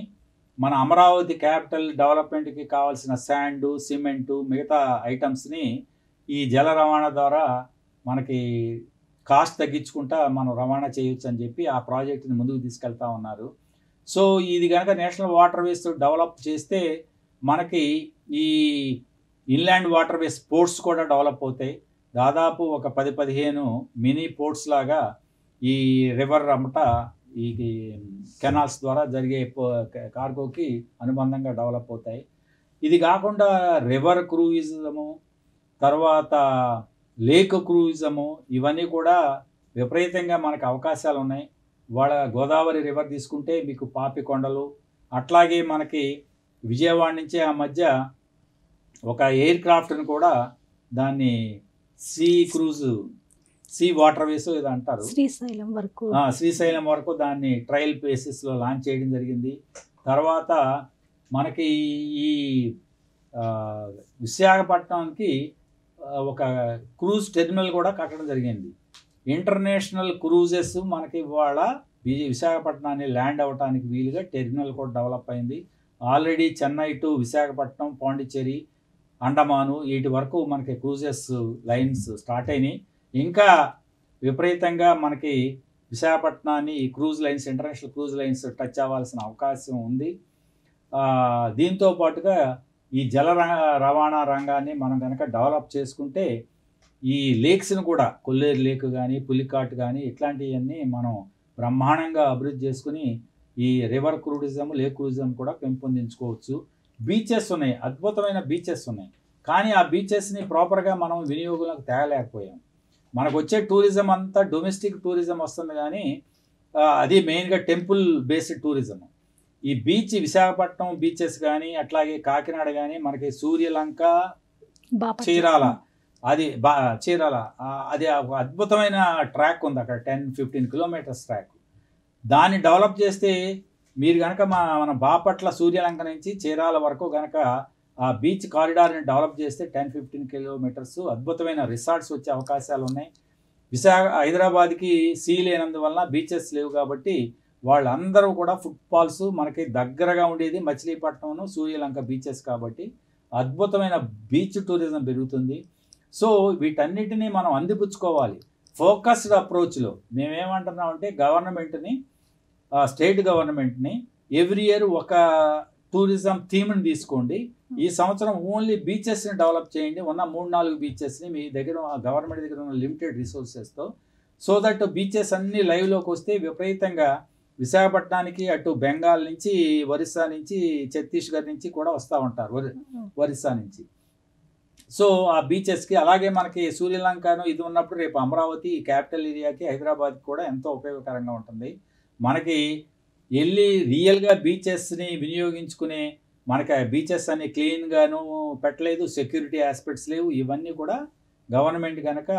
మన అమరావతి క్యాపిటల్ డెవలప్మెంట్కి కావాల్సిన శాండు, సిమెంటు, మిగతా ఐటమ్స్ని ఈ జల రవాణా ద్వారా మనకి కాస్ట్ తగ్గించుకుంటా మనం రవాణా చేయొచ్చు అని చెప్పి ఆ ప్రాజెక్టుని ముందుకు తీసుకెళ్తా ఉన్నారు. సో ఇది కనుక నేషనల్ వాటర్ వేస్ డెవలప్ చేస్తే మనకి ఈ ఇన్లాండ్ వాటర్ వేస్ పోర్ట్స్ కూడా డెవలప్ అవుతాయి. దాదాపు ఒక 10-15 మినీ పోర్ట్స్ లాగా ఈ రివర్ అమ్మట ఈ కెనాల్స్ ద్వారా జరిగే కార్గోకి అనుబంధంగా డెవలప్ అవుతాయి. ఇది కాకుండా రివర్ క్రూయిజము, తర్వాత లేక్ క్రూయిజము, ఇవన్నీ కూడా విపరీతంగా మనకు అవకాశాలు ఉన్నాయి. గోదావరి రివర్ తీసుకుంటే మీకు పాపికొండలు, అట్లాగే మనకి విజయవాడ నుంచి ఆ మధ్య ఒక ఎయిర్ క్రాఫ్ట్ని కూడా దాన్ని సీ వాటర్ వేస్ ఏదో అంటారు, శ్రీశైలం వరకు దాన్ని ట్రయల్ బేసిస్లో లాంచ్ చేయడం జరిగింది. తర్వాత మనకి ఈ విశాఖపట్నానికి ఒక క్రూజ్ టెర్మినల్ కూడా కట్టడం జరిగింది. ఇంటర్నేషనల్ క్రూజెస్ మనకి ఇవాళ విశాఖపట్నాన్ని ల్యాండ్ అవ్వడానికి వీలుగా టెర్మినల్ కూడా డెవలప్ అయింది. ఆల్రెడీ చెన్నై టు విశాఖపట్నం, పాండిచ్చేరి, అండమాను వీటి వరకు మనకి క్రూజెస్ లైన్స్ స్టార్ట్ అయినాయి. ఇంకా విపరీతంగా మనకి విశాఖపట్నాన్ని ఈ cruise lines, international cruise lines touch అవ్వాల్సిన అవకాశం ఉంది. దీంతో పాటుగా ఈ జల రవాణా రంగాన్ని మనం కనుక డెవలప్ చేసుకుంటే ఈ లేక్స్ని కూడా, కొల్లేరు లేక్ కానీ, పులికాట్ కానీ, ఇట్లాంటివన్నీ మనం బ్రహ్మాండంగా అభివృద్ధి చేసుకుని ఈ రివర్ క్రూడిజం, లేక్ క్రూడిజం కూడా పెంపొందించుకోవచ్చు. బీచెస్ ఉన్నాయి, అద్భుతమైన బీచెస్ ఉన్నాయి. కానీ ఆ బీచెస్ని ప్రాపర్గా మనం వినియోగంలోకి తేగలేకపోయాం. మనకు వచ్చే టూరిజం అంతా డొమెస్టిక్ టూరిజం వస్తుంది, కానీ అది మెయిన్గా టెంపుల్ బేస్డ్ టూరిజం. ఈ బీచ్ విశాఖపట్నం బీచెస్ కానీ, అట్లాగే కాకినాడ కానీ, మనకి సూర్యలంక, చీరాల, చీరాల అది ఒక అద్భుతమైన ట్రాక్ ఉంది అక్కడ, 10-15 కిలోమీటర్స్ ట్రాక్. దాన్ని డెవలప్ చేస్తే మీరు కనుక మన బాపట్ల సూర్యలంక నుంచి చీరాల వరకు కనుక ఆ బీచ్ కారిడార్ని డెవలప్ చేస్తే 10-15 కిలోమీటర్స్ అద్భుతమైన రిసార్ట్స్ వచ్చే అవకాశాలు ఉన్నాయి. హైదరాబాద్కి సీ లేనందువల్ల బీచెస్ లేవు కాబట్టి వాళ్ళందరూ కూడా ఫుట్ఫాల్స్, మనకి దగ్గరగా ఉండేది మచిలీపట్నం, సూర్యలంక బీచెస్ కాబట్టి అద్భుతమైన బీచ్ టూరిజం పెరుగుతుంది. సో వీటన్నిటినీ మనం అందిపుచ్చుకోవాలి ఫోకస్డ్ అప్రోచ్లో. మేమేమంటున్నామంటే గవర్నమెంట్ని, స్టేట్ గవర్నమెంట్ని ఎవ్రీ ఇయర్ ఒక టూరిజం థీమ్ని తీసుకోండి. ఈ సంవత్సరం ఓన్లీ బీచెస్ని డెవలప్ చేయండి, ఉన్న 3-4 బీచెస్ని మీ దగ్గర, గవర్నమెంట్ దగ్గర ఉన్న లిమిటెడ్ రిసోర్సెస్తో. సో దట్ బీచెస్ అన్నీ లైవ్లోకి వస్తే విపరీతంగా విశాఖపట్నానికి అటు బెంగాల్ నుంచి, ఒరిస్సా నుంచి, ఛత్తీస్గఢ్ నుంచి కూడా వస్తూ ఉంటారు, ఒరిస్సా నుంచి. సో ఆ బీచెస్కి, అలాగే మనకి సూర్యలంకను ఇది ఉన్నప్పుడు రేపు అమరావతి క్యాపిటల్ ఏరియాకి, హైదరాబాద్కి కూడా ఎంతో ఉపయోగకరంగా ఉంటుంది. మనకి వెళ్ళి రియల్గా బీచెస్ని వినియోగించుకునే, మనకి బీచెస్ అన్ని క్లీన్గాను పెట్టలేదు, సెక్యూరిటీ ఆస్పెక్ట్స్ లేవు. ఇవన్నీ కూడా గవర్నమెంట్ కనుక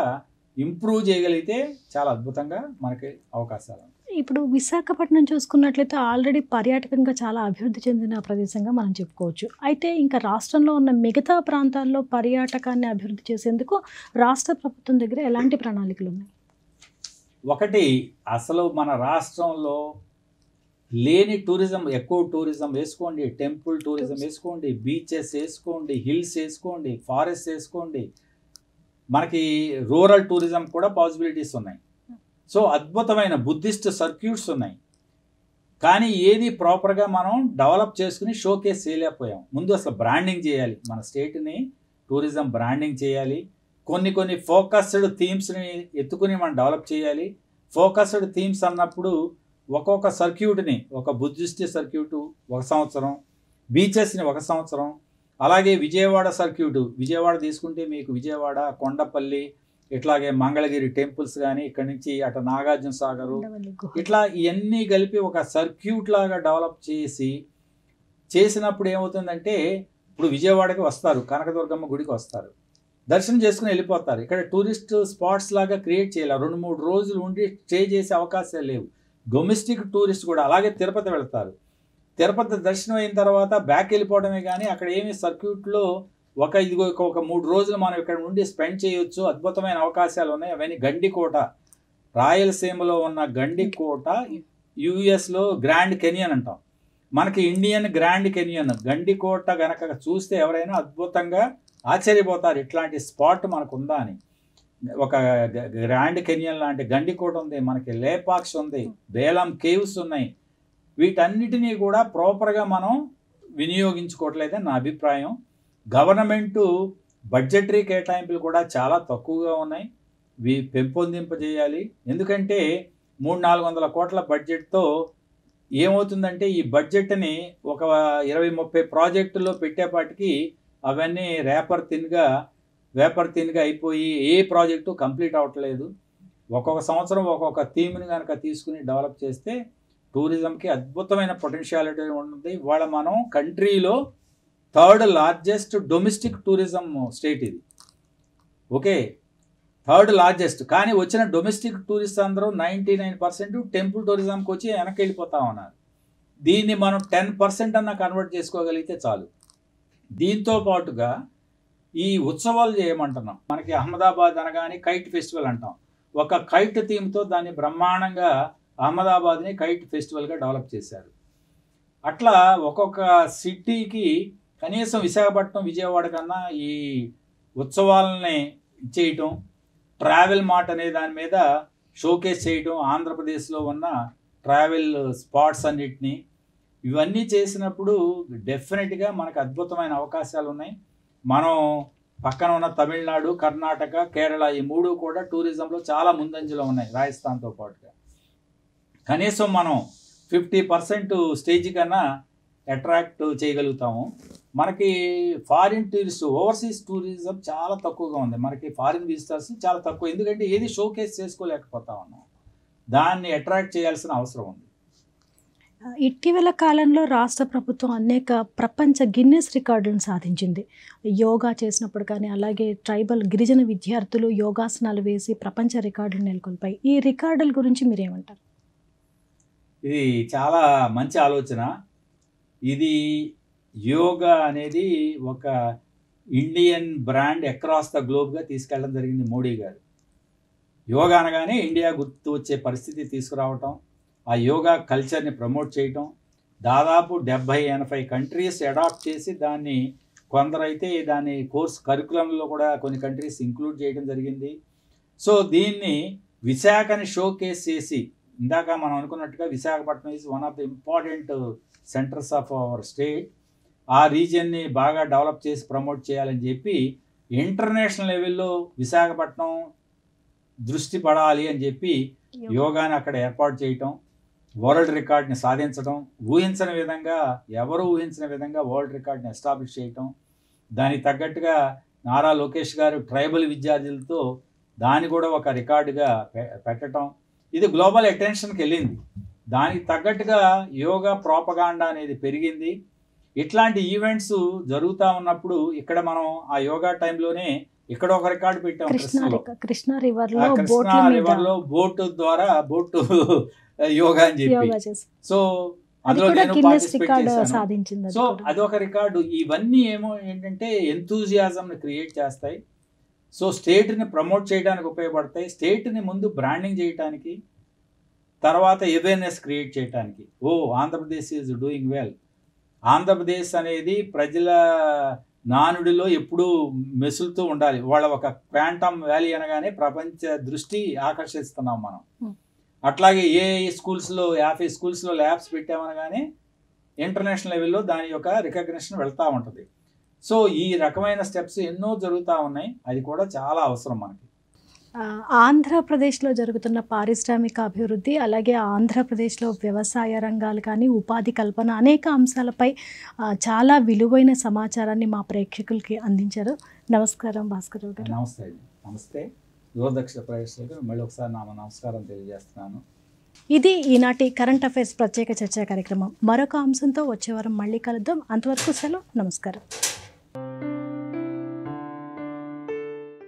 ఇంప్రూవ్ చేయగలిగితే చాలా అద్భుతంగా మనకి అవకాశాలు. ఇప్పుడు విశాఖపట్నం చూసుకున్నట్లయితే ఆల్రెడీ పర్యాటకంగా చాలా అభివృద్ధి చెందిన ప్రదేశంగా మనం చెప్పుకోవచ్చు. అయితే ఇంకా రాష్ట్రంలో ఉన్న మిగతా ప్రాంతాల్లో పర్యాటకాన్ని అభివృద్ధి చేసేందుకు రాష్ట్ర ప్రభుత్వం దగ్గర ఎలాంటి ప్రణాళికలు ఉన్నాయి? ఒకటి, అసలు మన రాష్ట్రంలో లేని టూరిజం, ఎక్కువ టూరిజం వేసుకోండి, టెంపుల్ టూరిజం వేసుకోండి, బీచెస్ వేసుకోండి, హిల్స్ వేసుకోండి, ఫారెస్ట్ వేసుకోండి, మనకి రూరల్ టూరిజం కూడా పాసిబిలిటీస్ ఉన్నాయి. సో అద్భుతమైన బుద్ధిస్ట్ సర్క్యూట్స్ ఉన్నాయి. కానీ ఏది ప్రాపర్గా మనం డెవలప్ చేసుకుని షోకేస్ చేయలేకపోయాం. ముందు అసలు బ్రాండింగ్ చేయాలి, మన స్టేట్ని టూరిజం బ్రాండింగ్ చేయాలి. కొన్ని ఫోకస్డ్ థీమ్స్ని ఎత్తుకుని మనం డెవలప్ చేయాలి. ఫోకస్డ్ థీమ్స్ అన్నప్పుడు ఒక్కొక్క సర్క్యూట్ని, ఒక బుద్ధిస్ట్ సర్క్యూటు 1 సంవత్సరం, బీచెస్ని 1 సంవత్సరం, అలాగే విజయవాడ సర్క్యూట్, విజయవాడ తీసుకుంటే మీకు విజయవాడ, కొండపల్లి, ఇట్లాగే మంగళగిరి టెంపుల్స్ కానీ, ఇక్కడ నుంచి అటు నాగార్జున సాగరు, ఇట్లా ఇవన్నీ కలిపి ఒక సర్క్యూట్ లాగా డెవలప్ చేసినప్పుడు ఏమవుతుందంటే, ఇప్పుడు విజయవాడకి వస్తారు, కనకదుర్గమ్మ గుడికి వస్తారు, దర్శనం చేసుకుని వెళ్ళిపోతారు. ఇక్కడ టూరిస్ట్ స్పాట్స్ లాగా క్రియేట్ చేయాలి. 2-3 రోజులు ఉండి స్టే చేసే అవకాశాలు లేవు. డొమెస్టిక్ టూరిస్ట్ కూడా అలాగే తిరుపతి వెళ్తారు. తిరుపతి దర్శనం అయిన తర్వాత బ్యాక్ వెళ్ళిపోవడమే కానీ అక్కడ ఏమి సర్క్యూట్లో ఒక 3 రోజులు మనం ఇక్కడ నుండి స్పెండ్ చేయొచ్చు. అద్భుతమైన అవకాశాలు ఉన్నాయి. అవన్నీ గండికోట, రాయలసీమలో ఉన్న గండికోట, యుఎస్లో గ్రాండ్ కెనియన్ అంటాం, మనకి ఇండియన్ గ్రాండ్ కెనియన్. గండికోట గనక చూస్తే ఎవరైనా అద్భుతంగా ఆశ్చర్యపోతారు, ఇట్లాంటి స్పాట్ మనకు ఉందా అని. ఒక గ్రాండ్ కెనియన్ లాంటి గండికోట ఉంది, మనకి లేపాక్షి ఉంది, బేలం కేవ్స్ ఉన్నాయి. వీటన్నిటినీ కూడా ప్రాపర్గా మనం వినియోగించుకోవట్లేదని నా అభిప్రాయం. గవర్నమెంటు బడ్జెటరీ కేటాయింపులు కూడా చాలా తక్కువగా ఉన్నాయి, ఇవి పెంపొందింపజేయాలి. ఎందుకంటే 300-400 కోట్ల బడ్జెట్తో ఏమవుతుందంటే, ఈ బడ్జెట్ని ఒక 20-30 ప్రాజెక్టుల్లో పెట్టేపాటికి అవన్నీ వేపర్ థిన్గా అయిపోయి ఏ ప్రాజెక్టు కంప్లీట్ అవ్వట్లేదు. ఒక్కొక్క సంవత్సరం ఒక్కొక్క థీమ్ని కనుక తీసుకుని డెవలప్ చేస్తే టూరిజంకి అద్భుతమైన పొటెన్షియాలిటీ ఉంటుంది. ఇవాళ మనం కంట్రీలో 3rd largest domestic tourism state ఇది. Okay, 3rd largest. కానీ వచ్చిన డొమెస్టిక్ టూరిస్ట్ అందరూ 99% టెంపుల్ టూరిజంకి వచ్చి వెనక్కి వెళ్ళిపోతా ఉన్నారు. దీన్ని మనం 10% అన్న కన్వర్ట్ చేసుకోగలిగితే చాలు. దీంతో పాటుగా ఈ ఉత్సవాలు చేయమంటున్నాం. మనకి అహ్మదాబాద్ అనగానే కైట్ ఫెస్టివల్ అంటాం. ఒక కైట్ థీమ్తో దాన్ని బ్రహ్మాండంగా అహ్మదాబాద్ని కైట్ ఫెస్టివల్గా డెవలప్ చేశారు. అట్లా ఒక్కొక్క సిటీకి కనీసం విశాఖపట్నం, విజయవాడ కన్నా ఈ ఉత్సవాలని చేయటం, ట్రావెల్ మార్ట్ అనే దాని మీద షోకేస్ చేయటం, ఆంధ్రప్రదేశ్లో ఉన్న ట్రావెల్ స్పాట్స్ అన్నిటినీ ఇవన్నీ చేసినప్పుడు డెఫినెట్గా మనకు అద్భుతమైన అవకాశాలు ఉన్నాయి. మనం పక్కన ఉన్న తమిళనాడు, కర్ణాటక, కేరళ ఈ 3 కూడా టూరిజంలో చాలా ముందంజలో ఉన్నాయి రాజస్థాన్తో పాటుగా. కనీసం మనం 50% స్టేజ్ కన్నా అట్రాక్ట్ చేయగలుగుతాము. మనకి ఫారిన్ టూరిస్ట్, ఓవర్సీస్ టూరిజం చాలా తక్కువగా ఉంది. మనకి ఫారిన్ విజిటర్స్ చాలా తక్కువ, ఎందుకంటే ఏది షోకేస్ చేసుకోలేకపోతా ఉన్నాం. దాన్ని అట్రాక్ట్ చేయాల్సిన అవసరం ఉంది. ఇటీవల కాలంలో రాష్ట్ర ప్రభుత్వం అనేక ప్రపంచ గిన్నెస్ రికార్డులను సాధించింది. యోగా చేసినప్పుడు కానీ, అలాగే ట్రైబల్ గిరిజన విద్యార్థులు యోగాసనాలు వేసి ప్రపంచ రికార్డులు నెలకొల్పాయి. ఈ రికార్డుల గురించి మీరేమంటారు? ఇది చాలా మంచి ఆలోచన. ఇది యోగా అనేది ఒక ఇండియన్ బ్రాండ్ అక్రాస్ ద గ్లోబ్గా తీసుకెళ్ళడం జరిగింది మోడీ గారు. యోగా అనగానే ఇండియా గుర్తు వచ్చే పరిస్థితి తీసుకురావటం, ఆ యోగా కల్చర్ని ప్రమోట్ చేయటం, దాదాపు 70-80 కంట్రీస్ అడాప్ట్ చేసి దాన్ని, కొందరైతే దాన్ని కోర్స్ కరికులంలో కూడా కొన్ని కంట్రీస్ ఇంక్లూడ్ చేయడం జరిగింది. సో దీన్ని విశాఖని షోకేస్ చేసి, ఇందాక మనం అనుకున్నట్టుగా Visakhapatnam is one of the important centres of our state. ఆ రీజియన్ని బాగా డెవలప్ చేసి ప్రమోట్ చేయాలని చెప్పి ఇంటర్నేషనల్ లెవెల్లో విశాఖపట్నం దృష్టి పడాలి అని చెప్పి యోగాని అక్కడ ఏర్పాటు చేయటం, వరల్డ్ రికార్డ్ని సాధించడం, ఎవరు ఊహించిన విధంగా వరల్డ్ రికార్డ్ని ఎస్టాబ్లిష్ చేయటం, దానికి తగ్గట్టుగా నారా లోకేష్ గారు ట్రైబల్ విద్యార్థులతో దాన్ని కూడా ఒక రికార్డుగా పెట్టడం, ఇది గ్లోబల్ అటెన్షన్కి వెళ్ళింది. దానికి తగ్గట్టుగా యోగా ప్రోపగాండా అనేది పెరిగింది. ఇట్లాంటి ఈవెంట్స్ జరుగుతూ ఉన్నప్పుడు ఇక్కడ మనం ఆ యోగా టైంలోనే ఇక్కడ ఒక రికార్డు పెట్టాం, కృష్ణా రివర్లో బోటు ద్వారా యోగా అని చెప్పి. సో అందులో నేను పార్టిసిపేట్ చేశాను. సో అదొక రికార్డు. ఇవన్నీ ఏంటంటే ఎంతూజియాజంని క్రియేట్ చేస్తాయి. సో స్టేట్ని ప్రమోట్ చేయడానికి ఉపయోగపడతాయి, స్టేట్ని ముందు బ్రాండింగ్ చేయడానికి, తర్వాత అవేర్నెస్ క్రియేట్ చేయడానికి. Andhra Pradesh is doing well. Andhra Pradesh అనేది ప్రజల నానుడిలో ఎప్పుడూ మెసులుతూ ఉండాలి. వాళ్ళ ఒక క్వాంటమ్ వ్యాలీ అనగానే ప్రపంచ దృష్టి ఆకర్షిస్తున్నాం మనం. అట్లాగే స్కూల్స్లో 50 స్కూల్స్లో ల్యాబ్స్ పెట్టామనగానే ఇంటర్నేషనల్ లెవెల్లో దాని యొక్క రికగ్నిషన్ వెళ్తూ ఉంటుంది. సో ఈ రకమైన స్టెప్స్ ఎన్నో జరుగుతూ ఉన్నాయి, అది కూడా చాలా అవసరం మనకి. ఆంధ్రప్రదేశ్లో జరుగుతున్న పారిశ్రామిక అభివృద్ధి, అలాగే ఆంధ్రప్రదేశ్లో వ్యవసాయ రంగాలు కానీ, ఉపాధి కల్పన అనేక అంశాలపై చాలా విలువైన సమాచారాన్ని మా ప్రేక్షకులకి అందించారు. నమస్కారం భాస్కరరావు గారు. నమస్తే అండి. నమస్తే. దూరదక్షిణ ప్రేక్షకులకు మళ్ళీ ఒకసారి నమస్కారం తెలియజేస్తున్నాను. ఇది ఈనాటి కరెంట్ అఫైర్స్ ప్రత్యేక చర్చా కార్యక్రమం. మరొక అంశంతో వచ్చే వారం మళ్ళీ కలుద్దాం. అంతవరకు సెలవు. నమస్కారం.